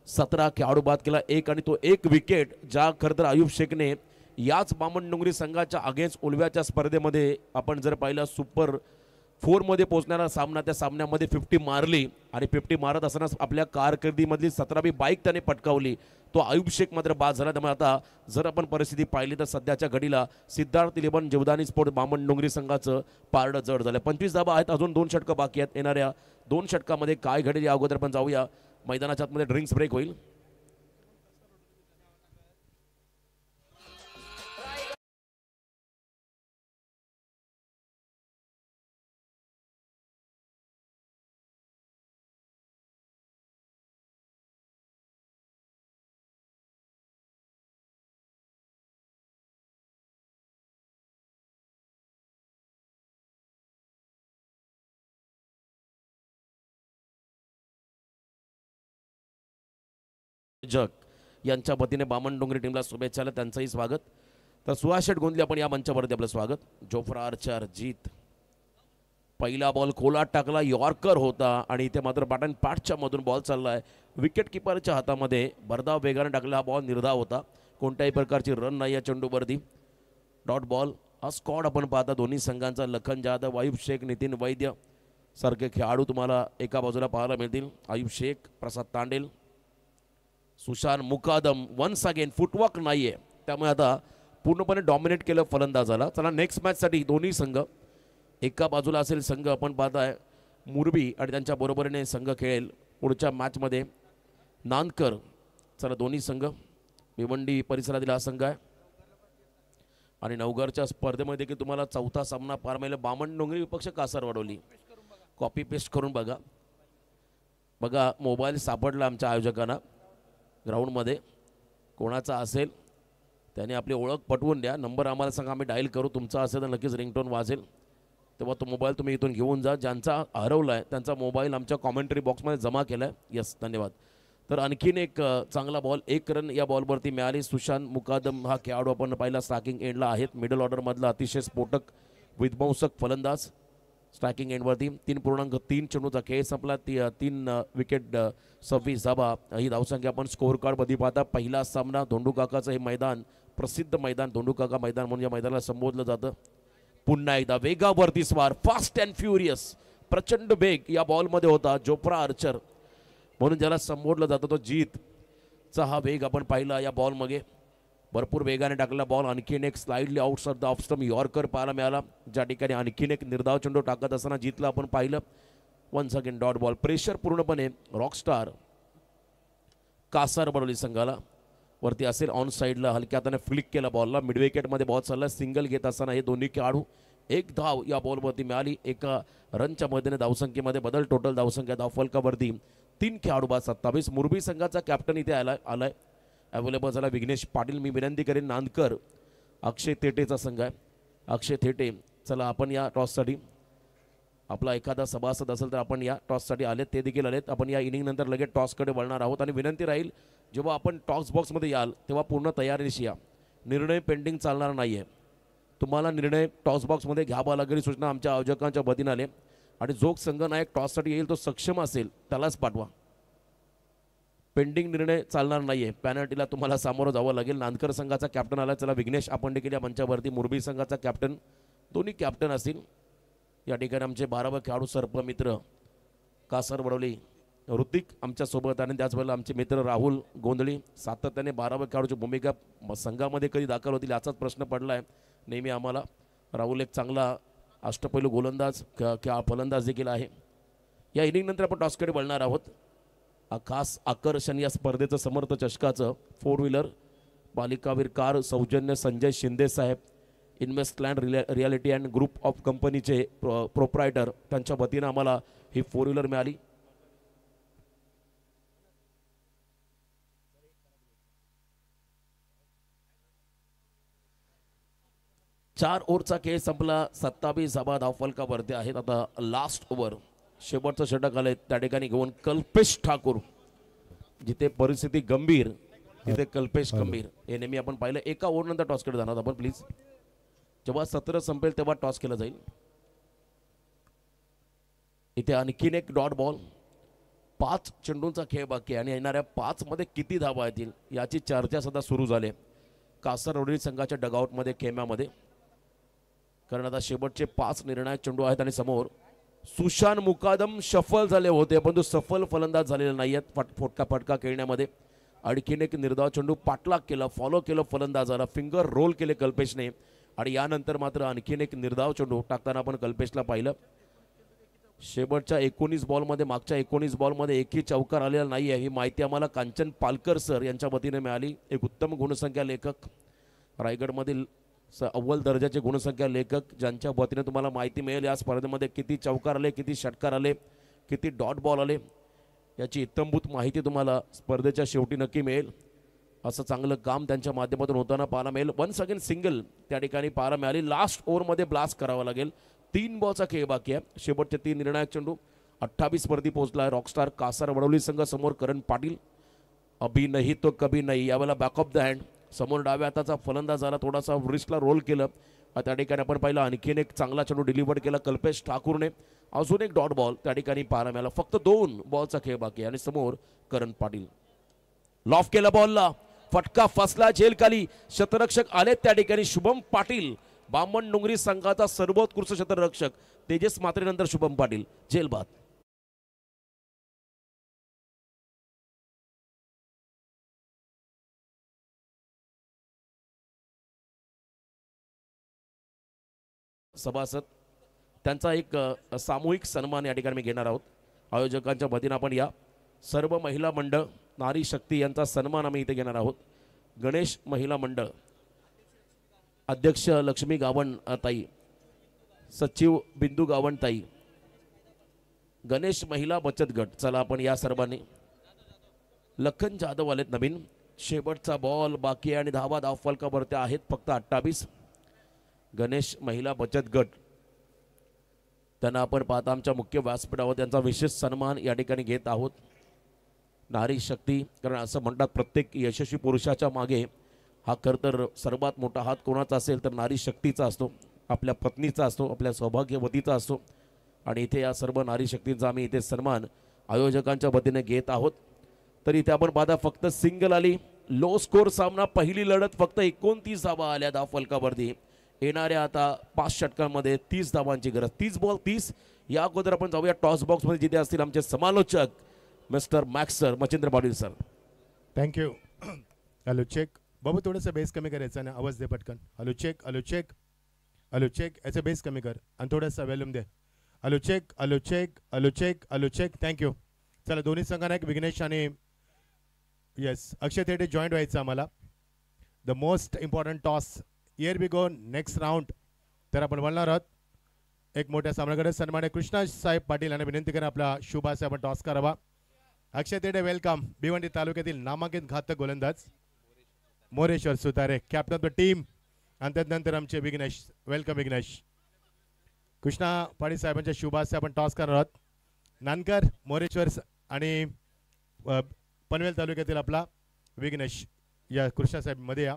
S2: 17. खेळाडू बाद केला 1 आणि तो 1 विकेट ज्या खरं तर अयुब शेखने याच बामणडोंगरी संघाच्या अगेन्स्ट उलव्याच्या स्पर्धेमध्ये आपण जर पाहिलं सुपर 4 मध्ये पोहोचणारा सामना, त्या सामन्यामध्ये 50 मारली आणि 50 मारत असताना आपल्या कारकिर्दीमधली 17वी बाईक त्याने पटकावली. तो अयुब शेख मात्र बाद झाला. त्यामुळे आता जर आपण परिस्थिती पाहिली तर सध्याच्या घडीला सिद्धार्थ इलेवन जीवदानी स्पोर्ट बामणडोंगरी संघाचं पारडं जड झालं. 25 धाबा आहेत, अजून 2 षटकं बाकी आहेत. येणाऱ्या 2 षटकामध्ये काय घडेल या अगोदर पण जाऊया. मैदानाच्या आतमध्ये ड्रिंक्स ब्रेक होईल. जग यांच्या वतीने बामण डोंगरी टीमला शुभेच्छा, त्यांचंही स्वागत. तर सुहास शेठ गोंधले आपण या मंचावरती आपलं स्वागत. जोफ्रा आर्चर जीत पहिला बॉल खोलात टाकला, यॉर्कर होता आणि इथे मात्र बॅटन पॅटच्या मधून बॉल चाललाय. विकेट किपरच्या हातामध्ये भरधाव वेगाने टाकला हा बॉल निर्धाव होता. कोणत्याही प्रकारची रन नाही या चेंडूवरती. Dot ball. हा स्कॉड आपण पाहता दोन्ही संघांचा. लखन जाधव, आयुब शेख, नितीन वैद्य सारखे खेळाडू तुम्हाला एका बाजूला पाहायला मिळतील. आयुब शेख, प्रसाद तांडेल, सुशांत मुकादम. वन्स अगेन फुटवर्क नाहीये, त्यामुळे आता पूर्णपणे डॉमिनेट केलं फलंदाजाला. चला नेक्स्ट मॅचसाठी दोन्ही संघ एका बाजूला असेल संघ आपण पाहताय मुरबी आणि त्यांच्या बरोबरीने संघ खेळेल पुढच्या मॅचमध्ये नांदकर. चला दोन्ही संघ भिवंडी परिसरातील हा संघ आहे आणि नवघरच्या स्पर्धेमध्ये देखील तुम्हाला चौथा सामना पार मिळेल. बामण डोंगरी विपक्ष कासारवडवली. कॉपी पेस्ट करून बघा. बघा मोबाईल सापडला आमच्या आयोजकांना ग्राउंडमध्ये. कोणाचा असेल त्याने आपली ओळख पटवून द्या. नंबर आम्हाला सांगा, आम्ही डायल करू. तुमचा असेल तर नक्कीच रिंगटोन वाजेल, तेव्हा तो मोबाईल तुम्ही इथून घेऊन जा. ज्यांचा हरवला आहे त्यांचा मोबाईल आमच्या कॉमेंट्री बॉक्समध्ये जमा केला आहे. यस, धन्यवाद. तर आणखीन एक चांगला बॉल, 1 रन या बॉलवरती मिळाली. सुशांत मुकादम हा खेळाडू आपण पाहिला स्ट्रायकिंग एंडला आहेत. मिडल ऑर्डरमधला अतिशय स्फोटक विध्वंसक फलंदाज स्ट्रायकिंग एंडवरती. 3.3 चेंडूचा खेळ संपला. 3 विकेट 26 धाबा ही धावसंख्या आपण स्कोअर कार्डमध्ये पाहता. पहिला सामना धोंडूकाकाचं हे मैदान, प्रसिद्ध मैदान धोंडूकाका मैदान म्हणून या मैदानाला संबोधलं जातं. पुन्हा एकदा वेगावरती स्वार, फास्ट अँड फ्युरियस, प्रचंड वेग या बॉलमध्ये होता. जोफ्रा आर्चर म्हणून ज्याला संबोधलं जातं तो जीतचा हा वेग आपण पाहिला या बॉलमध्ये. भरपूर वेगाने टाकलेला बॉल. आणखीन एक slightly out of the off stump yorker पाहायला मिळाला, ज्या ठिकाणी आणखीन एक निर्धाव चेंडू टाकत असताना जीतला आपण पाहिलं. Once again dot ball. Pressure पूर्णपणे रॉकस्टार कासार बडोली संघाला वरती असेल. ऑन साईडला हलक्या हाताने फ्लिक केला बॉलला. मिड विकेटमध्ये बॉल चालला. सिंगल घेत असताना हे दोन्ही खेळाडू. 1 धाव या बॉलवरती मिळाली. एका रनच्या मध्येने धावसंख्येमध्ये बदल. टोटल धावसंख्या धावफलकावरती 3 खेळाडू बाद 27. मुरबी संघाचा कॅप्टन इथे आलाय अवेलेबल झाला विघ्नेश पाटील. मी विनंती करेन नांदकर अक्षय थेटेचा संघ आहे. अक्षय थेटे, चला आपण या टॉससाठी, आपला एखादा सभासद असेल तर आपण या टॉससाठी आलेत, ते देखील आलेत. आपण या इनिंग नंतर लगेच टॉसकडे वळणार आहोत आणि विनंती राहील जेव्हा आपण टॉस बॉक्समध्ये याल तेव्हा पूर्ण तयारीनिशी या. निर्णय पेंडिंग चालणार नाही आहे. तुम्हाला निर्णय टॉस बॉक्समध्ये घ्यावा लागेल सूचना आमच्या आयोजकांच्या वतीने आले. आणि जो संघ नायक टॉससाठी येईल तो सक्षम असेल त्यालाच पाठवा. पेंडिंग निर्णय चालणार नाही आहे. पॅनल्टीला तुम्हाला सामोरं जावं लागेल. नांदकर संघाचा कॅप्टन आला. चला विघ्नेश आपण देखील या मंचावरती. मुरबी संघाचा कॅप्टन, दोन्ही कॅप्टन असतील या ठिकाणी. आमचे 12वे खेळाडू सर्पमित्र कासर वडवली ऋतिक आमच्यासोबत आणि त्याचवेळेला आमचे मित्र राहुल गोंधळी. सातत्याने 12वे खेळाडूची भूमिका संघामध्ये कधी दाखल होतील याचाच प्रश्न पडला आहे नेहमी आम्हाला. राहुल एक चांगला अष्टपैलू गोलंदाज फलंदाज देखील आहे. या इनिंग नंतर आपण टॉसकडे वळणार आहोत. खास आकर्षण या स्पर्धेचं समर्थ चषकाचं 4 व्हीलर बालिकावीर कार सौजन्य संजय शिंदे साहेब, इन्व्हेस्टलँड रियालिटी अँड ग्रुप ऑफ कंपनीचे प्रोप्रायटर, त्यांच्या वतीनं आम्हाला ही 4 व्हीलर मिळाली. चार ओव्हरचा खेळ संपला. 27 धाबा धावफलकावरती आहेत. आता लास्ट ओव्हर शेवटचं षटक आलंय त्या ठिकाणी घेऊन कल्पेश ठाकूर. जिथे परिस्थिती गंभीर तिथे कल्पेश गंभीर हे नेहमी आपण पाहिलं. एका ओव्हर नंतर टॉसकडे जाणार आपण प्लीज. जेव्हा सत्र संपेल तेव्हा टॉस केला जाईल. इथे आणखीन एक डॉट बॉल. 5 चेंडूंचा खेळ बाकी आहे आणि येणाऱ्या 5 मध्ये किती धावा येतील याची चर्चा सध्या सुरू झाली कासारवडली संघाच्या डगआउटमध्ये, खेम्यामध्ये. कारण आता शेवटचे 5 निर्णायक चेंडू आहेत आणि समोर सुशांत मुकादम सफल झाले होते परंतु सफल फलंदाज झालेले नाही आहेत फटका खेळण्यामध्ये. आणखीन एक निर्धाव चेंडू पाठलाग केला, फॉलो केलं फलंदाजाला, फिंगर रोल केले कल्पेशने आणि यानंतर मात्र आणखीन एक निर्धाव चेंडू टाकताना आपण कल्पेशला पाहिलं. शेवटच्या 19 बॉलमध्ये, मागच्या 19 बॉलमध्ये एकही चौकार आलेला नाही आहे ही माहिती आम्हाला कांचन पालकर सर यांच्या वतीने मिळाली. एक उत्तम गुणसंख्या लेखक, रायगडमधील अव्वल दर्जाचे गुणसंख्या लेखक, ज्यांच्या वतीने तुम्हाला माहिती मिळेल या स्पर्धेमध्ये किती चौकार आले, किती षटकार आले, किती डॉट बॉल आले याची इत्तमभूत माहिती तुम्हाला स्पर्धेच्या शेवटी नक्की मिळेल. असं चांगलं काम त्यांच्या माध्यमातून होताना पाहायला मिळेल. वन्स अगेन सिंगल त्या ठिकाणी पाहायला मिळाली. लास्ट ओव्हरमध्ये ब्लास्ट करावा लागेल. 3 बॉलचा खेळ बाकी आहे. शेवटचे 3 निर्णायक चेंडू. 28 वरती पोहोचला आहे रॉकस्टार कासार वडवली संघ समोर. करण पाटील अभी नाही तो कभी नाही, यावेळेला बॅक ऑफ द हँड. समोर डाव्या हाताचा फलंदाज आला, थोडासा रिस्टला रोल केलं. त्या ठिकाणी आपण पाहिलं आणखीन एक चांगला चेंडू डिलिव्हर केला कल्पेश ठाकूरने. अजून एक डॉट बॉल त्या ठिकाणी पाहायला मिळाला. फक्त 2 बॉलचा खेळ बाकी आणि समोर करण पाटील. लॉफ केला बॉलला, फटका फसला झेलखाली. शतरक्षक आले त्या ठिकाणी शुभम पाटील, बामण डोंगरी संघाचा सर्वोत्कृष्ट शतरक्षक. तेजस मात्रेनंतर शुभम पाटील झेलबाद. सभासद त्यांचा एक सामूहिक सन्मान या ठिकाणी मी घेणार आहोत. आयोजकांच्या वतीनं आपण या सर्व महिला मंडळ नारी शक्ती यांचा सन्मान आम्ही इथे घेणार आहोत. गणेश महिला मंडळ अध्यक्ष लक्ष्मी गावण ताई, सचिव बिंदू गावण ताई, गणेश महिला बचत गट. चला आपण या सर्वांनी. लखन जाधव आलेत नवीन. शेवटचा बॉल बाकी आहे आणि धाव फलकावरती आहेत फक्त 28. गणेश महिला बचत गट त्यांना आपण पाहता आमच्या मुख्य व्यासपीठावर त्यांचा विशेष सन्मान या ठिकाणी घेत आहोत. नारी शक्ती, कारण असं म्हणतात प्रत्येक यशस्वी पुरुषाच्या मागे हा खरं तर सर्वात मोठा हात कोणाचा असेल तर नारी शक्तीचा असतो, आपल्या पत्नीचा असतो, आपल्या सौभाग्यवतीचा असतो. आणि इथे या सर्व नारी शक्तींचा आम्ही इथे सन्मान आयोजकांच्या वतीने घेत आहोत. तर इथे आपण पाहता फक्त सिंगल आली. लो स्कोर सामना, पहिली लढत फक्त 29 धावा आल्या धाव फलकावरती. येणाऱ्या आता 5 षटकांमध्ये 30 धावांची गरज. 30 बॉल 30. या अगोदर आपण जाऊया टॉस बॉक्समध्ये, जिथे असतील आमचे समालोचक mister Max sir, Machhindra Patil sir.
S5: Thank you. Hello check. बाबू थोडंसं बेस कमी करायचा ना, आवाज दे पटकन. Hello check, hello check, hello check. याचा बेस कमी कर आणि थोडासा वॉल्यूम दे. Hello check, hello check, hello check, hello check. Thank you. चला दोन्ही संघांना एक विघ्नेश आणि येस अक्षय थेटे जॉईंट व्हायचं आम्हाला. The most important toss here we go, next round. तर आपण बोलणार आहोत एक मोठ्या सामन्याकडे. सन्मान्य कृष्णा साहेब पाटील यांना विनंती करा आपला शुभ असे आपण टॉस करावा. अक्षय तेडे वेलकम. भिवंडी तालुक्यातील नामांकित घातक गोलंदाज Moreshwar Sutare, captain of the team. आणि त्यानंतर आमचे विघ्नेश. वेलकम विघ्नेश. कृष्णा पाटील साहेबांच्या शुभ असे आपण टॉस करणार आहोत. नानकर, मोरेश्वर आणि पनवेल तालुक्यातील आपला विघ्नेश. या कृष्णा साहेब मध्ये या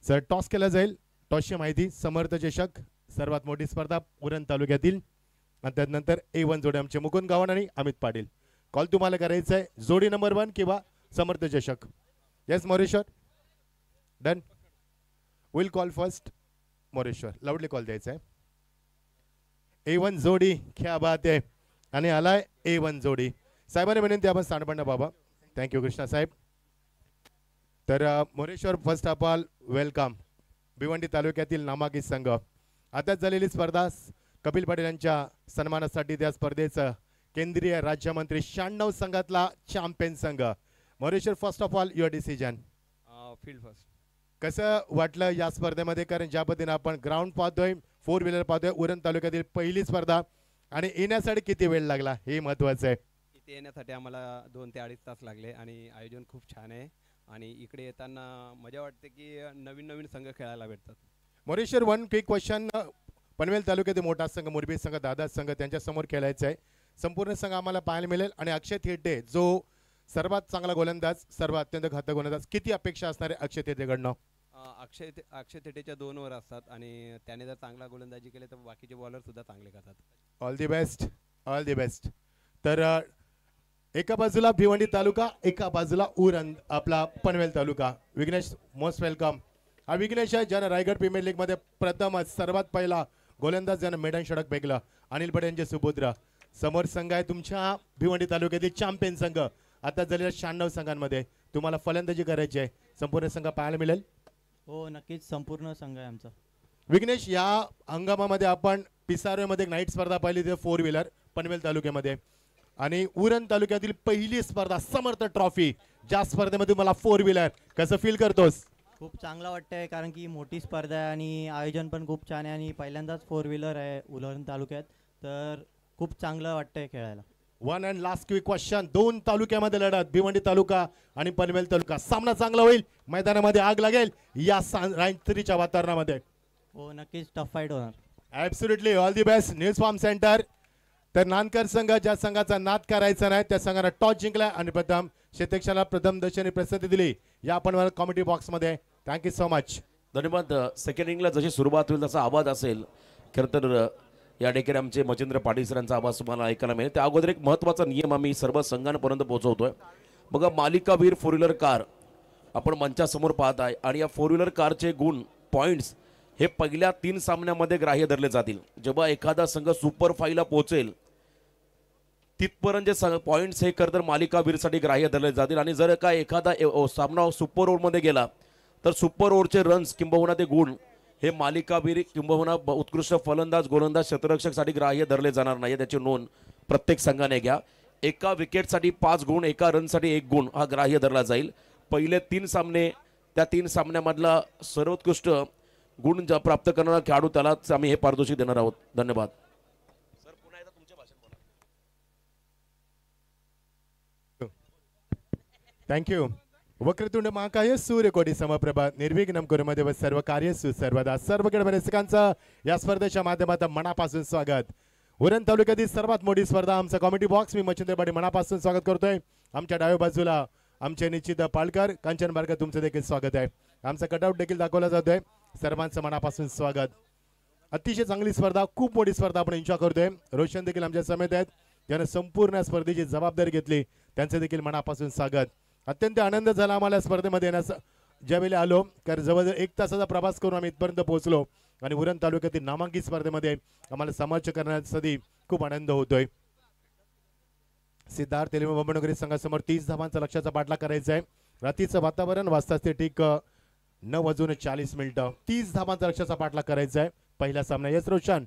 S5: सर. टॉस केला जाईल. टॉसची माहिती, समर्थ चषक सर्वात मोठी स्पर्धा उरण तालुक्यातील. आणि त्यानंतर A1 जोडे आमचे मुकुंद गावण आणि अमित पाटील. कॉल तुम्हाला करायचा आहे जोडी नंबर 1 किंवा समर्थ चषक. Yes Moreshwar, done. Will call first Moreshwar. लाऊडली call द्यायचा आहे. A1 जोडी, क्या बात आहे. आणि आलाय A1 जोडी. साहेबांना विनंती आपण सांडपणा बाबा. थँक्यू कृष्णा साहेब. तर Moreshwar first of all welcome. Bhiwandi तालुक्यातील नामांकित संघ. आताच झालेली स्पर्धा कपिल पाटील यांच्या सन्मानासाठी त्या स्पर्धेचं केंद्रीय राज्यमंत्री 96 संघातला चॅम्पियन संघ. Moreshwar first of all your decision.
S6: Field first.
S5: कसं वाटलं या स्पर्धेमध्ये, कारण ज्या पद्धतीने आपण ग्राउंड पाहतोय, 4 व्हीलर पाहतोय, उरण तालुक्यातील पहिली स्पर्धा, आणि येण्यासाठी किती वेळ लागला हे महत्वाचं आहे.
S6: इथे येण्यासाठी आम्हाला 2 ते 2.5 तास लागले आणि आयोजन खूप छान आहे आणि इकडे येताना मजा वाटते की नवीन नवीन संघ खेळायला भेटतात.
S5: Moreshwar, one quick question. Panvel तालुक्यातील मोठा संघ, मुरबी संघ, दादा संघ त्यांच्या समोर खेळायचं आहे. संपूर्ण संघ आम्हाला पाहायला मिळेल. आणि अक्षय थेटे जो सर्वात चांगला गोलंदाज, सर्वात अत्यंत घातक गोलंदाज, किती अपेक्षा असणार आहे अक्षय थेटेकडनं?
S6: अक्षय थेटेच्या 2 ओव्हर असतात आणि त्याने जर चांगला गोलंदाजी केली तर बाकीचे बॉलर सुद्धा चांगले करतात.
S5: All the best, all the best. तर एका बाजूला भिवंडी तालुका, एका बाजूला उरण आपला पनवेल तालुका. Vighnesh most welcome. हा विघ्नेश आहे ज्यानं रायगड प्रीमियर लीग मध्ये प्रथमच सर्वात पहिला गोलंदाज ज्यानं मेडन षटक फेकलं. अनिल पटेल यांचे सुपुत्र. समोर संघ आहे तुमच्या भिवंडी तालुक्यातील चॅम्पियन संघ. आता झालेल्या 96 संघांमध्ये तुम्हाला फलंदाजी करायची आहे. संपूर्ण संघ पाहायला मिळेल.
S7: हो नक्कीच, संपूर्ण संघ आहे आमचा.
S5: विघ्नेश, या हंगामामध्ये आपण पिसारोमध्ये एक नाईट स्पर्धा पाहिली, ते 4 व्हीलर पनवेल तालुक्यामध्ये. आणि उरण तालुक्यातील पहिली स्पर्धा समर्थ ट्रॉफी, ज्या स्पर्धेमध्ये मला 4 व्हीलर, कसं फील करतोस?
S7: खूप चांगला वाटतंय कारण की मोठी स्पर्धा आहे आणि आयोजन पण खूप छान आहे आणि पहिल्यांदाच 4 व्हीलर आहे उरण तालुक्यात, तर खूप चांगलं वाटतंय खेळायला.
S5: One and last quick question. 2 तालुक्यामध्ये लढत, भिवंडी तालुका आणि पनवेल तालुका. सामना चांगला होईल, मैदानामध्ये आग लागेल या रात्रीच्या वातावरणामध्ये.
S7: हो नक्कीच, टफ फाईट होणार.
S5: Absolutely. All the best. News form centre तर नानकर संघ ज्या संघाचा नाद करायचा नाही त्या संघाने टॉस जिंकला आणि प्रथम क्षेत्रक्षाला प्रथम दर्शनी प्रसिद्धी दिली या आपण कॉमेडी बॉक्स मध्ये. Thank you so much.
S2: धन्यवाद. सेकंड इनिंगला जशी सुरुवात होईल तसा आवाज असेल. खरं तर या ठिकाणी आमचे मच्छिंद्र पाटील सरांचा आवाज तुम्हाला ऐकायला मिळेल. त्या अगोदर एक महत्त्वाचा नियम आम्ही सर्व संघांपर्यंत पोहोचवतोय. बघा, मालिकावीर फोर व्हीलर कार आपण मंचासमोर पाहत आहे आणि या फोर व्हीलर कारचे गुण पॉईंट्स हे पहिल्या 3 सामन्यामध्ये ग्राह्य धरले जातील. जेव्हा एखादा संघ सुपर 5 ला पोहोचेल तिथपर्यंत जे पॉईंट्स हे खरं तर मालिकावीरसाठी ग्राह्य धरले जातील आणि जर का एखादा सामना सुपर ओव्हरमध्ये गेला तर सुपर ओव्हरचे रन्स किंबहुना ते गुण हे मालिकावीर किंबहुना उत्कृष्ट फलंदाज गोलंदाज क्षेत्ररक्षकसाठी ग्राह्य धरले जाणार नाही. त्याची नोंद प्रत्येक संघाने घ्या. एका विकेटसाठी 5 गुण, एका रनसाठी 1 गुण हा ग्राह्य धरला जाईल. पहिले 3 सामने, त्या 3 सामन्यामधला सर्वोत्कृष्ट गुण प्राप्त करणारा खेळाडू त्यालाच आम्ही हे पारितोषिक देणार आहोत. धन्यवाद.
S5: थँक्यू. वक्रतुंड महाकाय सूर्यकोटी समप्रभा निर्विघ्नं कुरुमध्ये सर्व कार्य सर्वदा सर्वकडे प्रेक्षकांचं या स्पर्धेच्या माध्यमातून मनापासून स्वागत. उरण तालुक्यातील सर्वात मोठी स्पर्धा आमचा कॉमेडी बॉक्स. मी मच्छिंद्र पाटील मनापासून स्वागत करतोय. आमच्या डाव्या बाजूला आमचे निश्चित पालकर कांचन बारकर तुमचं देखील स्वागत आहे. आमचा कटआउट देखील दाखवला जातोय. सर्वांचं मनापासून स्वागत. अतिशय चांगली स्पर्धा, खूप मोठी स्पर्धा आपण एन्जॉय करतोय. रोशन देखील आमच्या समेत आहेत. त्यानं संपूर्ण स्पर्धेची जबाबदारी घेतली. त्यांचं देखील मनापासून स्वागत. अत्यंत आनंद झाला आम्हाला स्पर्धेमध्ये येण्याचा. ज्यावेळी आलो कारण जवळजवळ 1 तासाचा प्रवास करून आम्ही इथपर्यंत पोहोचलो आणि उरण तालुक्यातील नामांकित स्पर्धेमध्ये आम्हाला समावेश करण्यासाठी खूप आनंद होतोय. सिद्धार्थ तेलंग बंबनगरी संघासमोर 30 धावांचा लक्ष्याचा पाठलाग करायचा आहे. रात्रीचं वातावरण वाजताच ते ठीक 9:40 30 धावांचा लक्ष्याचा पाठलाग करायचा आहे. पहिला सामना यस रोशन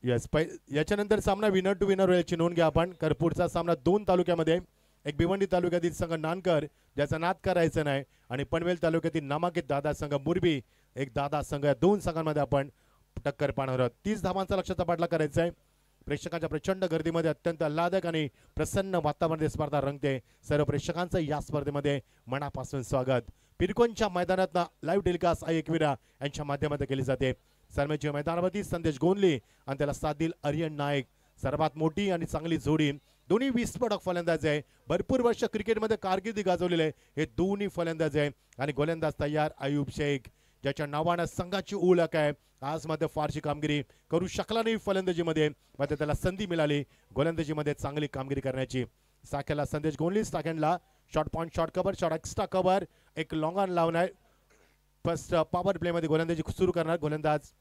S5: यस याच्यानंतर सामना विनर टू विनर याची नोंद घ्या आपण. कारण पुढचा सामना 2 तालुक्यामध्ये, एक भिवंडी तालुक्यातील संघ नानकर ज्याचा नाद करायचा नाही आणि पनवेल तालुक्यातील नामांकित दादा संघ मुरबी एक दादा संघ, या 2 संघांमध्ये आपण टक्कर पाहणार आहोत. 30 धावांचा लक्ष्याचा पाठलाग करायचा आहे. प्रेक्षकांच्या प्रचंड गर्दीमध्ये अत्यंत आल्हादक आणि प्रसन्न वातावरणात स्पर्धा रंगते. सर्व प्रेक्षकांचं या स्पर्धेमध्ये मनापासून स्वागत. पिरकोनच्या मैदानात लाईव्ह टेलिकास्ट एकविरा यांच्या माध्यमातून केली जाते. सर्वेच्या मैदानावरती संदेश गोंदली आणि त्याला साथ देईल आर्यन नाईक. सर्वात मोठी आणि चांगली जोडी. दोन्ही विस्फोटक फलंदाज आहे. भरपूर वर्ष क्रिकेटमध्ये कारकिर्दी गाजवलेले हे दोन्ही फलंदाज आहे आणि गोलंदाज तयार अयूब शेख ज्याच्या नावानं संघाची ओळख आहे. आज मध्ये फारशी कामगिरी करू शकला नाही फलंदाजीमध्ये, मात्र त्याला संधी मिळाली गोलंदाजीमध्ये चांगली कामगिरी करण्याची. साखेला संदेश गोंदली, सेकंडला short point, short cover, short extra cover, एक लॉंग ऑन लावणार. फर्स्ट पॉवर प्ले मध्ये गोलंदाजी सुरू करणार गोलंदाज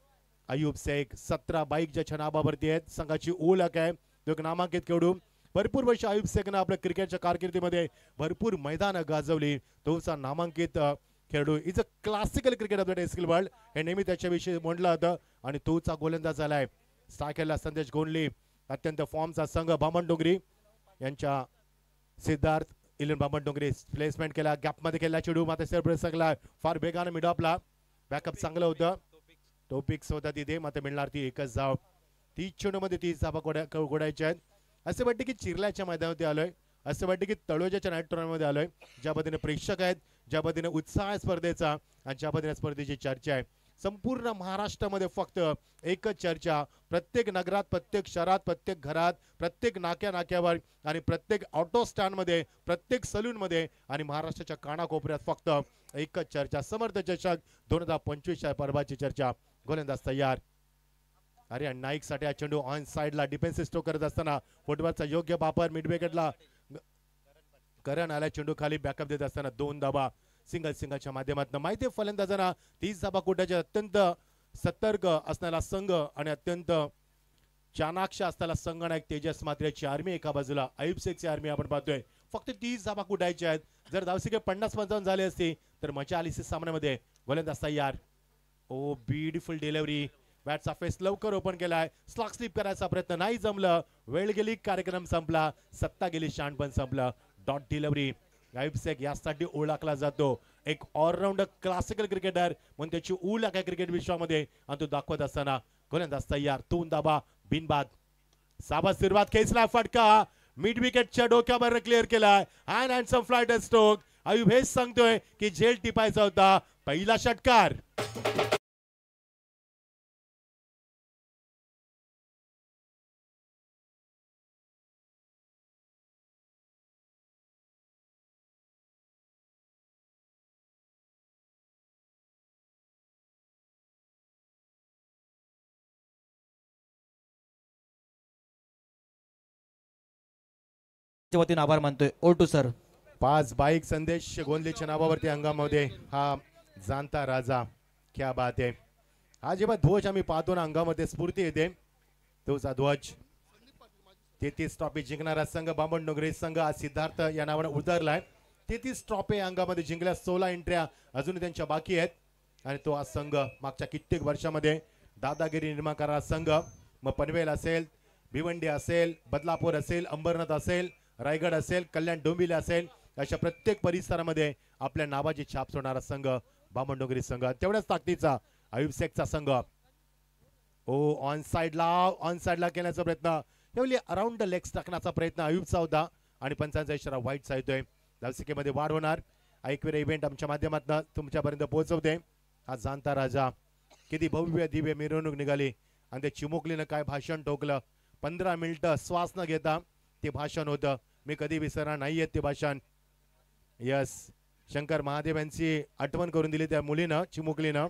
S5: अयूब शेख. 17 बाईक ज्याच्या नावावरती आहेत. संघाची ओळख आहे. तो एक नामांकित खेळाडू. भरपूर वर्ष अयूब शेखनं आपल्या क्रिकेटच्या कारकिर्दीमध्ये भरपूर मैदानं गाजवली. तोचा नामांकित खेळाडू. Is a classical cricket of the test skill world हे नेहमी त्याच्याविषयी म्हटलं होतं आणि तोचा गोलंदाज झालाय. साखेला संदेश गोंदली. अत्यंत फॉर्मचा संघ बामणडोंगरी यांच्या सिद्धार्थ इलन बामणडोंगरी प्लेसमेंट केला, गॅपमध्ये केला चेडू, मात्र सर्व सगळा फार वेगाने मिडॉपला. बॅकअप चांगलं होतं. तो पिक्स होता तिथे, मात्र मिळणार ती एकच धाव. 30 चेंडूमध्ये 30 धावा गोडायच्या आहेत. असं वाटतं की चिरल्याच्या मैदानावरती आलोय. असं वाटतं की तळोजाच्या नाईट टुर्नामेंटमध्ये आलोय. ज्या पद्धतीने प्रेक्षक आहेत, ज्या पद्धतीने उत्साह आहे स्पर्धेचा आणि ज्या पद्धतीने स्पर्धेची चर्चा आहे. संपूर्ण महाराष्ट्रामध्ये फक्त एकच चर्चा. प्रत्येक नगरात, प्रत्येक शहरात, प्रत्येक घरात, प्रत्येक नाक्यावर आणि प्रत्येक ऑटो स्टँडमध्ये, प्रत्येक सलूनमध्ये आणि महाराष्ट्राच्या कानाकोपऱ्यात फक्त एकच चर्चा. समर्थ चषक 2025 पर्वाची चर्चा. गोलंदाज तयार. अरे नाईक साठी चेंडू ऑन साइडला डिफेन्सिव्ह स्ट्रोक करत असताना फुटबॉलचा योग्य वापर. मिड विकेटला करण आला. चेंडू खाली बॅकअप देत असताना 2 धावा सिंगलच्या माध्यमातून. माहिती आहे फलंदाजांना 30 धावा कुठाचे अत्यंत सतर्क असणारा संघ आणि अत्यंत चाणाक्ष असणारा संघनायक तेजस मात्रेची आर्मी एका बाजूला, अयूब शेखची आर्मी आपण पाहतोय. फक्त 30 धावा कुठायच्या आहेत. जर धावसंख्या 50-55 झाली असती तर मजा आली सामन्यामध्ये. गोलंदाज तयार. ओ ब्युटिफुल डिलिव्हरी. बॅटचा फेस लवकर ओपन केलाय. स्लॉक स्लिप करायचा प्रयत्न नाही जमलं. वेळ गेली, कार्यक्रम संपला. सत्ता गेली, शहाणपण संपलं. Dot delivery. अयूब शेख यासाठी ओळखला जातो एक ऑलराऊंडर क्लासिकल क्रिकेटर म्हणून त्याची ओळख आहे क्रिकेट विश्वामध्ये आणि तो दाखवत असताना गोलंदाज तयार. 2 धावा बिनबाद. साबाद सुरुवात खेचला फटका मिड विकेटच्या डोक्यावर क्लिअर केलाय. हँड सम फ्लाइट स्ट्रोक. अयूब हेच सांगतोय की झेल टिपायचा होता. पहिला षटकार.
S1: वतीने आभार मानतोय. ओल टू सर.
S5: 5 बाईक संदेश गोंदलीच्या नावावरती अंगामध्ये हा जाणता राजा. क्या बात आहे. हा जेव्हा ध्वज आम्ही पाहतो ना अंगामध्ये स्फूर्ती येते. तोचा ध्वज 33 ट्रॉफी जिंकणारा संघ बामण डोंगरे संघ आज सिद्धार्थ या नावाने उतरलाय. 33 ट्रॉफी अंगामध्ये जिंकल्या. 16 एंट्र्या अजून त्यांच्या बाकी आहेत. आणि तो आज संघ मागच्या कित्येक वर्षामध्ये दादागिरी निर्माण करणारा संघ, मग पनवेल असेल, भिवंडी असेल, बदलापूर असेल, अंबरनाथ असेल, रायगड असेल, कल्याण डोंबिवली असेल, अशा प्रत्येक परिसरामध्ये आपल्या नावाची छाप सोडणारा संघ बामण डोंगरी संघ. तेवढ्याच ताकदीचा आयुब शेखचा संघ. ओ ऑन साइडला केल्याचा प्रयत्न, एवढी अराउंड द लेग्स टाकण्याचा प्रयत्न आयुबचा होता आणि पंचांचा इशारा वाईट साहित्य. धावसिकेमध्ये वाढ होणार. ऐकवेर इव्हेंट आमच्या माध्यमातून तुमच्यापर्यंत पोहोचवते. हा जाणता राजा. किती भव्य दिव्य मिरवणूक निघाली आणि ते चिमुकलीनं काय भाषण ठोकलं. 15 मिनिटं श्वास न घेता ते भाषण होतं. मी कधी विसरणार नाहीये ते भाषण. यस, शंकर महादेव यांची आठवण करून दिली त्या मुलीनं, चिमुकलीनं.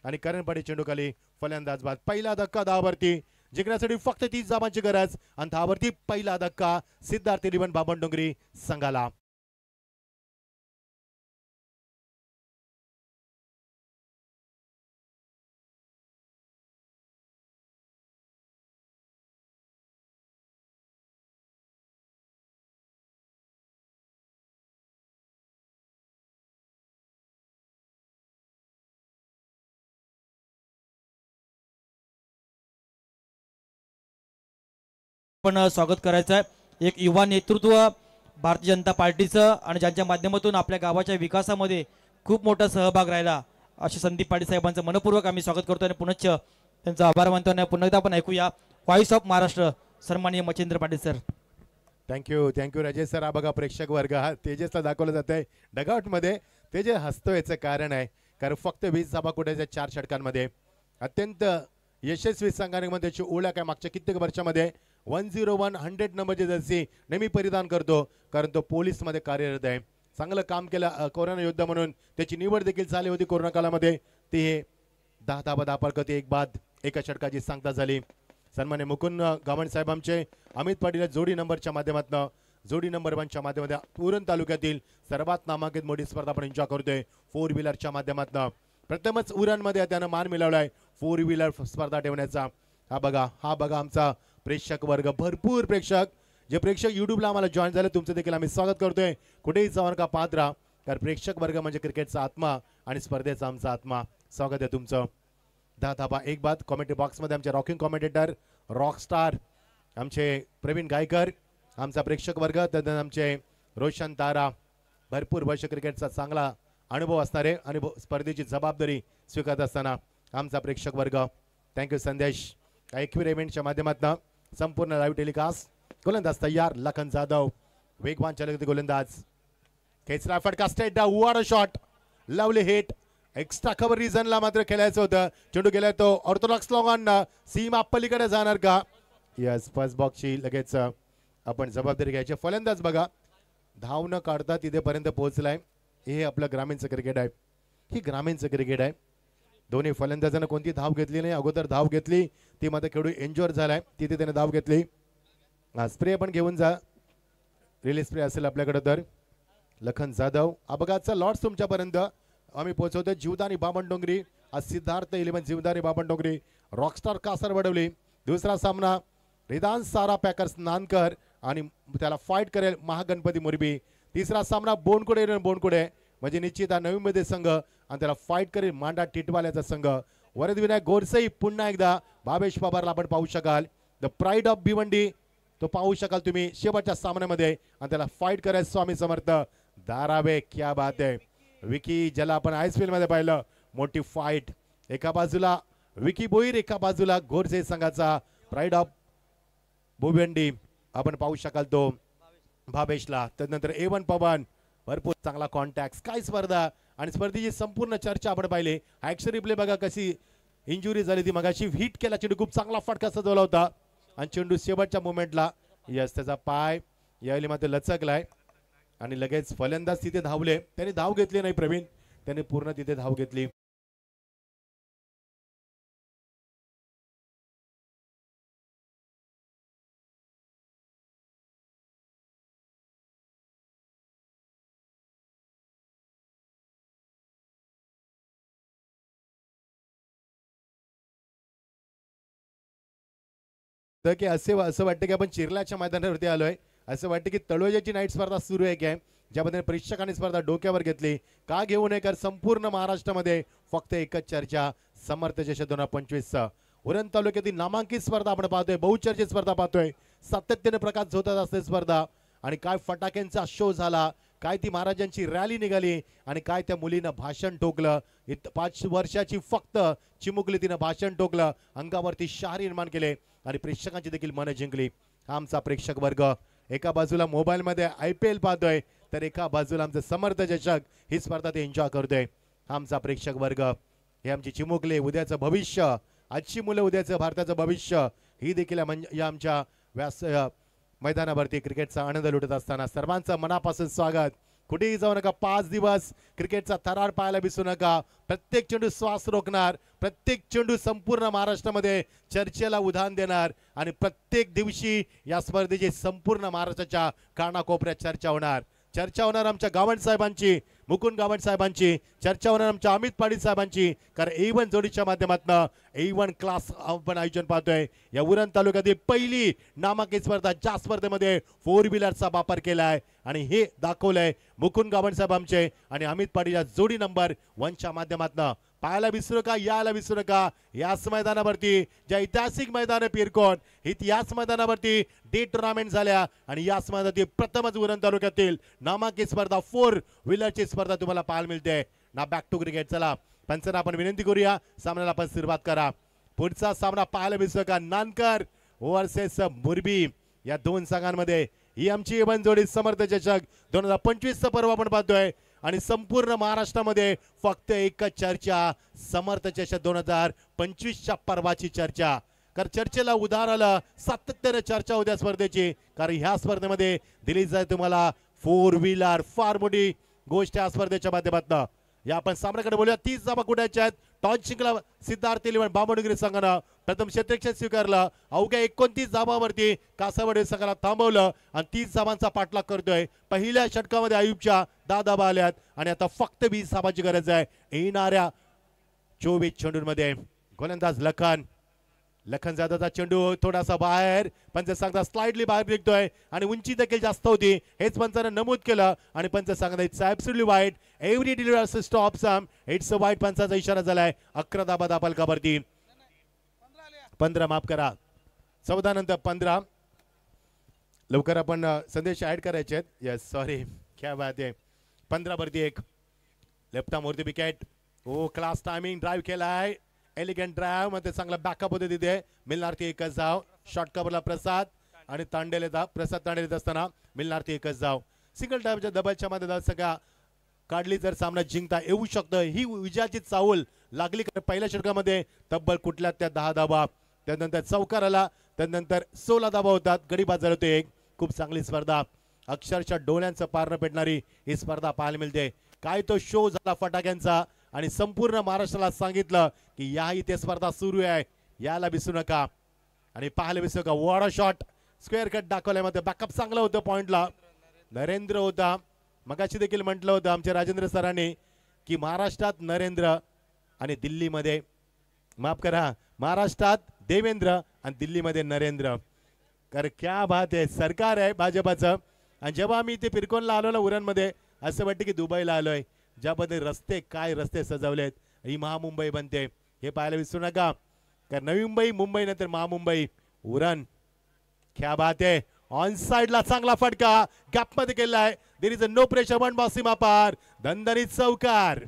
S5: आणि करण पडे चेंडू खाली, फलंदाज बाद. पहिला धक्का धावावरती जिंकण्यासाठी फक्त 30 धावांची गरज आणि धावावरती पहिला धक्का सिद्धार्थ 11 बामण डोंगरी संघाला.
S1: पण स्वागत करायचं आहे. एक युवा नेतृत्व भारतीय जनता पार्टीचं आणि ज्यांच्या माध्यमातून आपल्या गावाच्या विकासामध्ये खूप मोठा सहभाग राहिला असे संदीप पाटील साहेबांचं मनपूर्वक आम्ही स्वागत करतो आणि पुनश्च त्यांचा आभार मानतो. आणि पुन्हा एकदा आपण ऐकूया व्हॉइस ऑफ महाराष्ट्र सन्माननीय Machhindra Patil sir.
S5: Thank you Rajesh sir. हा बघा प्रेक्षक वर्ग, हा तेजसला दाखवलं जात आहे डगआउट मध्ये. ते जे हसतो याचं कारण आहे कारण फक्त 20 धावा कुठे 4 षटकांमध्ये अत्यंत यशस्वी संघामध्ये त्याची ओळख आहे. मागच्या कित्येक वर्षामध्ये 101 नंबरची जर्सी नेहमी परिधान करतो कारण तो पोलीस मध्ये कार्यरत आहे. चांगलं काम केलं. कोरोना योद्धा म्हणून त्याची निवड देखील झाली होती कोरोना काळामध्ये. ते 10 धावा दापार करते. एक बाद एका षटकाची सांगता झाली. सन्मान्य मुकुंद गावण साहेब आमचे अमित पाटील जोडी नंबरच्या माध्यमातून, जोडी नंबर 1च्या माध्यमातून उरण तालुक्यातील सर्वात नामांकित मोठी स्पर्धा आपण एन्जॉय करतोय 4 व्हीलरच्या माध्यमातून. प्रथमच उरणमध्ये त्यानं मान मिळवलाय 4 व्हीलर स्पर्धा ठेवण्याचा. हा बघा आमचा प्रेक्षक वर्ग, भरपूर प्रेक्षक. जे प्रेक्षक युट्यूबला आम्हाला जॉईन झाले तुमचं देखील आम्ही स्वागत करतोय. कुठेही जाऊन का पाहत राहा कारण प्रेक्षक वर्ग म्हणजे क्रिकेटचा आत्मा आणि स्पर्धेचा आमचा आत्मा. स्वागत आहे तुमचं. 10 धाबा एक बाद. कॉमेंट्री बॉक्समध्ये आमचे रॉकिंग कॉमेंटेटर रॉकस्टार आमचे प्रवीण गायकर, आमचा प्रेक्षक वर्ग, त्यानंतर आमचे रोशन तारा. भरपूर वर्ष क्रिकेटचा चांगला अनुभव असणारे आणि स्पर्धेची जबाबदारी स्वीकारत असताना आमचा प्रेक्षक वर्ग. थँक्यू संदेश. ऐकवीर इव्हेंटच्या माध्यमातून संपूर्ण लाईव्ह टेलिकास्ट. गोलंदाज तयार, लखन जाधव वेगवान चलगती गोलंदाज. खेचला फटका स्ट्रेट डाव, what a shot, lovely hit. Extra cover रिझनला मात्र खेळायचं होतं. चेंडू गेलाय तो ऑर्थोडॉक्स लॉंग सीमा पलीकडे जाणार का. यस, फर्स्ट बॉक्सची लगेच आपण जबाबदारी घ्यायची. फलंदाज बघा धाव न काढता तिथेपर्यंत पोहोचलाय. हे आपलं ग्रामीणचं क्रिकेट आहे. ही ग्रामीणचं क्रिकेट आहे. दोन्ही फलंदाजांना कोणती धाव घेतली नाही. अगोदर धाव घेतली ती मात्र खेळू इंजोर झालाय, तिथे त्याने धाव घेतली. स्प्रे पण घेऊन जा, रिलीज स्प्रे असेल आपल्याकडे तर. लखन जाधव अपघातचा लॉट्स तुमच्यापर्यंत आम्ही पोहोचवतोय. जीवदानी बामण डोंगरी आज सिद्धार्थ 11 जीवदानी बामण डोंगरी रॉकस्टार कासर वडवली. दुसरा सामना रिदान सारा पॅकर्स नानकर आणि त्याला फाईट करेल महागणपती मोरबी. तिसरा सामना बोनकुडे म्हणजे निश्चित हा नवीमध्ये संघ आणि त्याला फाईट करेल मांडा टिटवाल्याचा संघ. वरदविनायक गोरसई पुन्हा एकदा भावेश पवारला आपण पाहू शकाल. द प्राईड ऑफ भिवंडी तो पाहू शकाल तुम्ही शेवटच्या सामन्यामध्ये आणि त्याला फाईट करेल स्वामी समर्थ धारावे. क्या बात आहे. विकी ज्याला आपण ISPL मध्ये पाहिलं, मोठी फाईट. एका बाजूला विकी बोईर, एका बाजूला गोरसे संघाचा प्राईड ऑफ भिवंडी आपण पाहू शकाल तो भावेशला. त्यानंतर A1 पवन, भरपूर चांगला कॉन्टॅक्ट. काय स्पर्धा आणि स्पर्धेची संपूर्ण चर्चा आपण पाहिली. ऍक्शन रिप्ले बघा कशी इंजुरी झाली ती मगाशी. हिट केला चेंडू, खूप चांगला फटका सजवला होता आणि चेंडू शेवटच्या मोमेंटला यस त्याचा पाय यावेळी मात्र लचकलाय आणि लगेच फलंदाज तिथे धावले. त्यांनी धाव घेतली नाही प्रवीण, त्यांनी पूर्ण तिथे धाव घेतली. तर की असं वाटतं की आपण चिरल्याच्या मैदानावरती आलोय. असं वाटतं की तळोजाची नाईट स्पर्धा सुरू आहे काय, ज्यामध्ये प्रेक्षकांनी स्पर्धा डोक्यावर घेतली. का घेऊ नये, कारण संपूर्ण महाराष्ट्रामध्ये फक्त एकच चर्चा, समर्थ चषक 2025 उरण तालुक्यातील नामांकित स्पर्धा आपण पाहतोय, बहुचर्चित स्पर्धा पाहतोय. सातत्याने प्रकाश होतात असते स्पर्धा. आणि काय फटाक्यांचा शो झाला, काय ती महाराजांची रॅली निघाली आणि काय त्या मुलीनं भाषण ठोकलं. 5 वर्षाची फक्त चिमुकली, तिनं भाषण ठोकलं, अंगावरती शहारी निर्माण केले आणि प्रेक्षकांची देखील मनं जिंकली. आमचा प्रेक्षक वर्ग एका बाजूला मोबाईलमध्ये IPL पाहतोय, तर एका बाजूला आमचं समर्थ चषक ही स्पर्धा ते एन्जॉय करतोय. आमचा प्रेक्षक वर्ग हे आमची चिमुकले, उद्याचं भविष्य, आजची मुलं उद्याचं भारताचं भविष्य, ही देखील या आमच्या मैदानावरती क्रिकेटचा आनंद लुटत असताना सर्वांचं मनापासून स्वागत. कुठेही जाऊ नका, 5 दिवस क्रिकेटचा थरार पाहायला विसरू नका. प्रत्येक चेंडू श्वास रोखणार, प्रत्येक चेंडू संपूर्ण महाराष्ट्रामध्ये चर्चेला उधाण देणार आणि प्रत्येक दिवशी या स्पर्धेची संपूर्ण महाराष्ट्राच्या कानाकोपऱ्यात चर्चा होणार आमच्या गावंड साहेबांची, मुकुंद गावंड साहेबांची, चर्चा होणार आमच्या अमित पाटील साहेबांची. कारण A1 जोडीच्या माध्यमातून A1 क्लास आपण आयोजन पाहतोय. या उरण तालुक्यातील पहिली नामांकित स्पर्धा, ज्या स्पर्धेमध्ये 4 व्हीलरचा वापर केलाय आणि हे दाखवलंय मुकुंद गावंड साहेब आमचे आणि अमित पाटील या जोडी नंबर 1च्या माध्यमातून. पाहायला विसरू नका, यायला विसरू नका. याच मैदानावरती ज्या ऐतिहासिक मैदान पिरकोन, याच मैदानावरती डे टुर्नामेंट झाल्या आणि याच मैदानावरती प्रथमच उरण तालुक्यातील नामांकित स्पर्धा 4 व्हीलरची स्पर्धा तुम्हाला पाहायला मिळते ना. Back to cricket. चला पंचांना आपण विनंती करूया, सामन्याला आपण सुरुवात करा. पुढचा सामना पाहायला विसरू नका, नानकर वर्सेस मुरबी. या 2 संघांमध्ये ही आमची A1 जोडी समर्थ चषक 2025 पर्व आपण पाहतोय आणि संपूर्ण महाराष्ट्रामध्ये फक्त एकच चर्चा, समर्थ चषक 2025च्या पर्वाची चर्चा. कारण चर्चेला उधार आलं, सातत्याने चर्चा होत्या स्पर्धेची. कारण ह्या स्पर्धेमध्ये दिली जाईल तुम्हाला 4 व्हीलर, फार मोठी गोष्ट या स्पर्धेच्या माध्यमातून. या आपण सामन्याकडे बोलूया. 30 धावा कुठायच्या आहेत. टॉस जिंकला सिद्धार्थ इलेवन बामणगिरी संघानं, प्रथम क्षेत्ररक्षण स्वीकारलं. अवघ्या 29 धावांवरती कासावडे संघाला थांबवलं आणि 30 धावांचा पाठलाग करतोय. पहिल्या षटकामध्ये आयुबच्या 10 धावा आल्यात आणि आता फक्त 20 धावांची गरज आहे येणाऱ्या 24 चेंडूंमध्ये. गोलंदाज लखन जाधवचा चेंडू थोडासा बाहेर, पंच सांगता स्लाइडली बाहेर निघतोय आणि उंची देखील जास्त होती, हेच पंचानं नमूद केलं आणि पंच सांगता it's absolutely wide, every delivery stop some, it's wide. पंचाचा इशारा झालाय. 11 धाबा दाबाल कावरती 15, माफ करा 14 नंतर 15. लवकर आपण संदेश ऍड करायचे आहेत. यस सॉरी, क्या बात आहे. 15 वरती 1 लेफ्टा मोरती विकेट. ओ क्लास टायमिंग ड्राईव्ह केलाय, एलिगंट ड्राईव्ह मध्ये चांगला बॅकअप होते तिथे. मिळणार ती 1च धाव. शॉर्ट कव्हरला प्रसाद आणि तांडेले प्रसाद तांडेले येत असताना मिळणार ती 1च धाव. सिंगल डायव्हच्या डबलच्या मध्ये सगळ्या काढली जर सामना जिंकता येऊ शकतं. ही विजयाची चाहूल लागली. पहिल्या षटकामध्ये तब्बल कुठल्या त्या 10 धावा, त्यानंतर चौकार आला, त्यानंतर 16 धावा होतात. गडी बाद झाले होते. खूप चांगली स्पर्धा, अक्षरशः डोळ्यांचं पारणं पेटणारी ही स्पर्धा पाहायला मिळते. काय तो शो झाला फटाक्यांचा आणि संपूर्ण महाराष्ट्राला सांगितलं की या इथे स्पर्धा सुरू आहे, याला विसरू नका आणि पाहायला विसरू नका. वॉड शॉट, स्क्वेअर कट दाखवल्यामध्ये बॅकअप चांगलं होतं. पॉइंटला नरेंद्र होता. मगाशी देखील म्हटलं होतं आमच्या राजेंद्र सरांनी की महाराष्ट्रात नरेंद्र आणि दिल्लीमध्ये, माफ करा, महाराष्ट्रात देवेंद्र आणि दिल्लीमध्ये नरेंद्र. कारण क्या बात आहे, सरकार आहे भाजपाचं. आणि जेव्हा आम्ही इथे पिरकोनला आलो ना उरणमध्ये, असं वाटतं की दुबईला आलोय. ज्यामध्ये रस्ते, काय रस्ते सजवलेत, ही महामुंबई बनते, हे पाहायला विसरू नका. कारण नवी मुंबई, मुंबई नंतर महामुंबई, उरण. क्या बात आहे. ऑन साइडला चांगला फटका गॅप मध्ये केलाय. There is a no pressure, one ball सीमा पार, दणदणीत चौकार.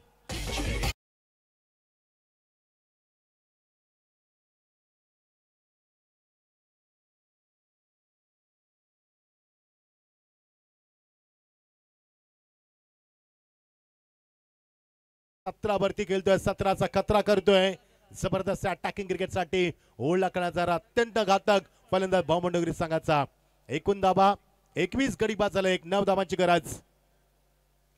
S5: वरती खेळतोय, 17चा खतरा करतोय. जबरदस्त अटॅकिंग क्रिकेटसाठी ओळखला करण्याचा अत्यंत घातक फलंदाज भाऊमंडगिरी संघाचा. एकूण धाबा 21, गडी बाद झाला 1, 9 धावांची गरज.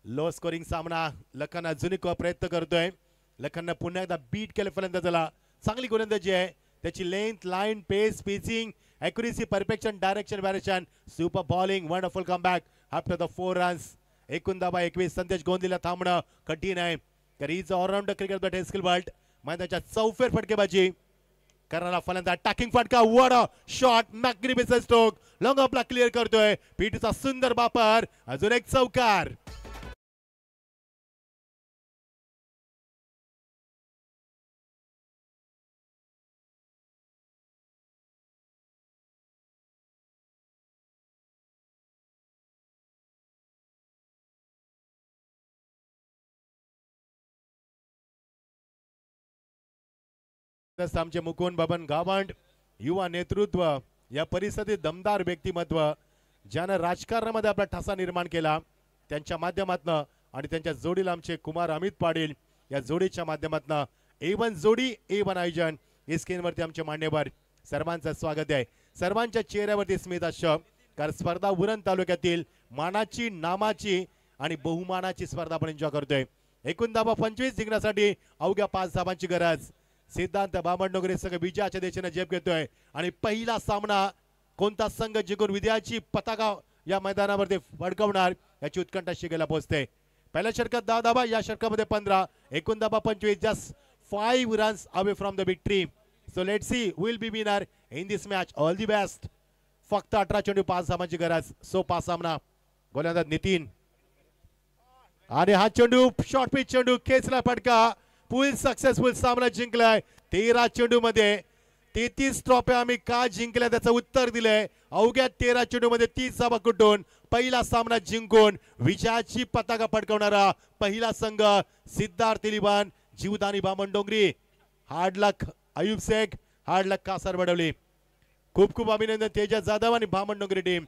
S5: लो स्कोरिंग सामना. लखन अजूनही प्रयत्न करतोय. लखननं पुन्हा एकदा बीट केलं फलंदाजाला. चांगली गोलंदाजी आहे त्याची. Length, line, pace, pitching, accuracy, perfection, direction, variation, super bowling, wonderful comeback after the 4 runs. एकूण धाबा 21. संदेश गोंदीला थांबणं कठीण आहे. करीज allrounder cricket test skill world मैदानाच्या चौफेर फटकेबाजी. करणारा फलंदाज अटॅकिंग फटका what shot magnificent stroke long ऑफला क्लिअर करतोय पीटीचा सुंदर वापर अजून एक चौकार. आमचे मुकुंद बबन गावंड युवा नेतृत्व या परिस्थितीत दमदार व्यक्तिमत्व ज्यानं राजकारणामध्ये आपला ठसा निर्माण केला त्यांच्या माध्यमातून आणि त्यांच्या जोडीला आमचे कुमार अमित पाटील या जोडीच्या माध्यमातून A1 जोडी A1 आयोजन या स्क्रीनवरती आमचे मान्यवर सर्वांचं स्वागत आहे. सर्वांच्या चेहऱ्यावरती स्मित असतं कारण स्पर्धा उरण तालुक्यातील मानाची नामाची आणि बहुमानाची स्पर्धा आपण एन्जॉय करतोय. एकूण धावा 25 जिंकण्यासाठी अवघ्या 5 धावांची गरज. सिद्धांत बामणडोंगरे संघ विजयाच्या दिशेने झेप घेतोय आणि पहिला सामना कोणता संघ जिंकून विजयाची पताका या मैदानावरती फडकवणार याची उत्कंठा शिगेला पोहोचते. पहिल्या षटकात 10 धावा या षटकामध्ये 15 एकूण धावा 25 just 5 runs away from the victory. So let's see who will be winner in this match. All the best. फक्त 18 चेंडू 5 धावांची गरज. सोपा सामना. गोलंदाज नितीन आणि हा चेंडू शॉर्ट पिच चेंडू खेचला फटका. फुल सक्सेसफुल सामना जिंकलाय. 13 चेंडू मध्ये 33 ट्रॉफ्या आम्ही का जिंकल्या त्याचं उत्तर दिलंय. अवघ्या 13 चेंडू मध्ये 30 धावा कुठून पहिला सामना जिंकून विजयाची पताका फडकवणारा पहिला संघ सिद्धार्थ इलिबान जीवदानी बामणडोंगरी. हार्ड लक अयुब शेख, हार्ड लक कासार वडवली. खूप खूप अभिनंदन तेजस जाधव आणि बामणडोंगरी टीम.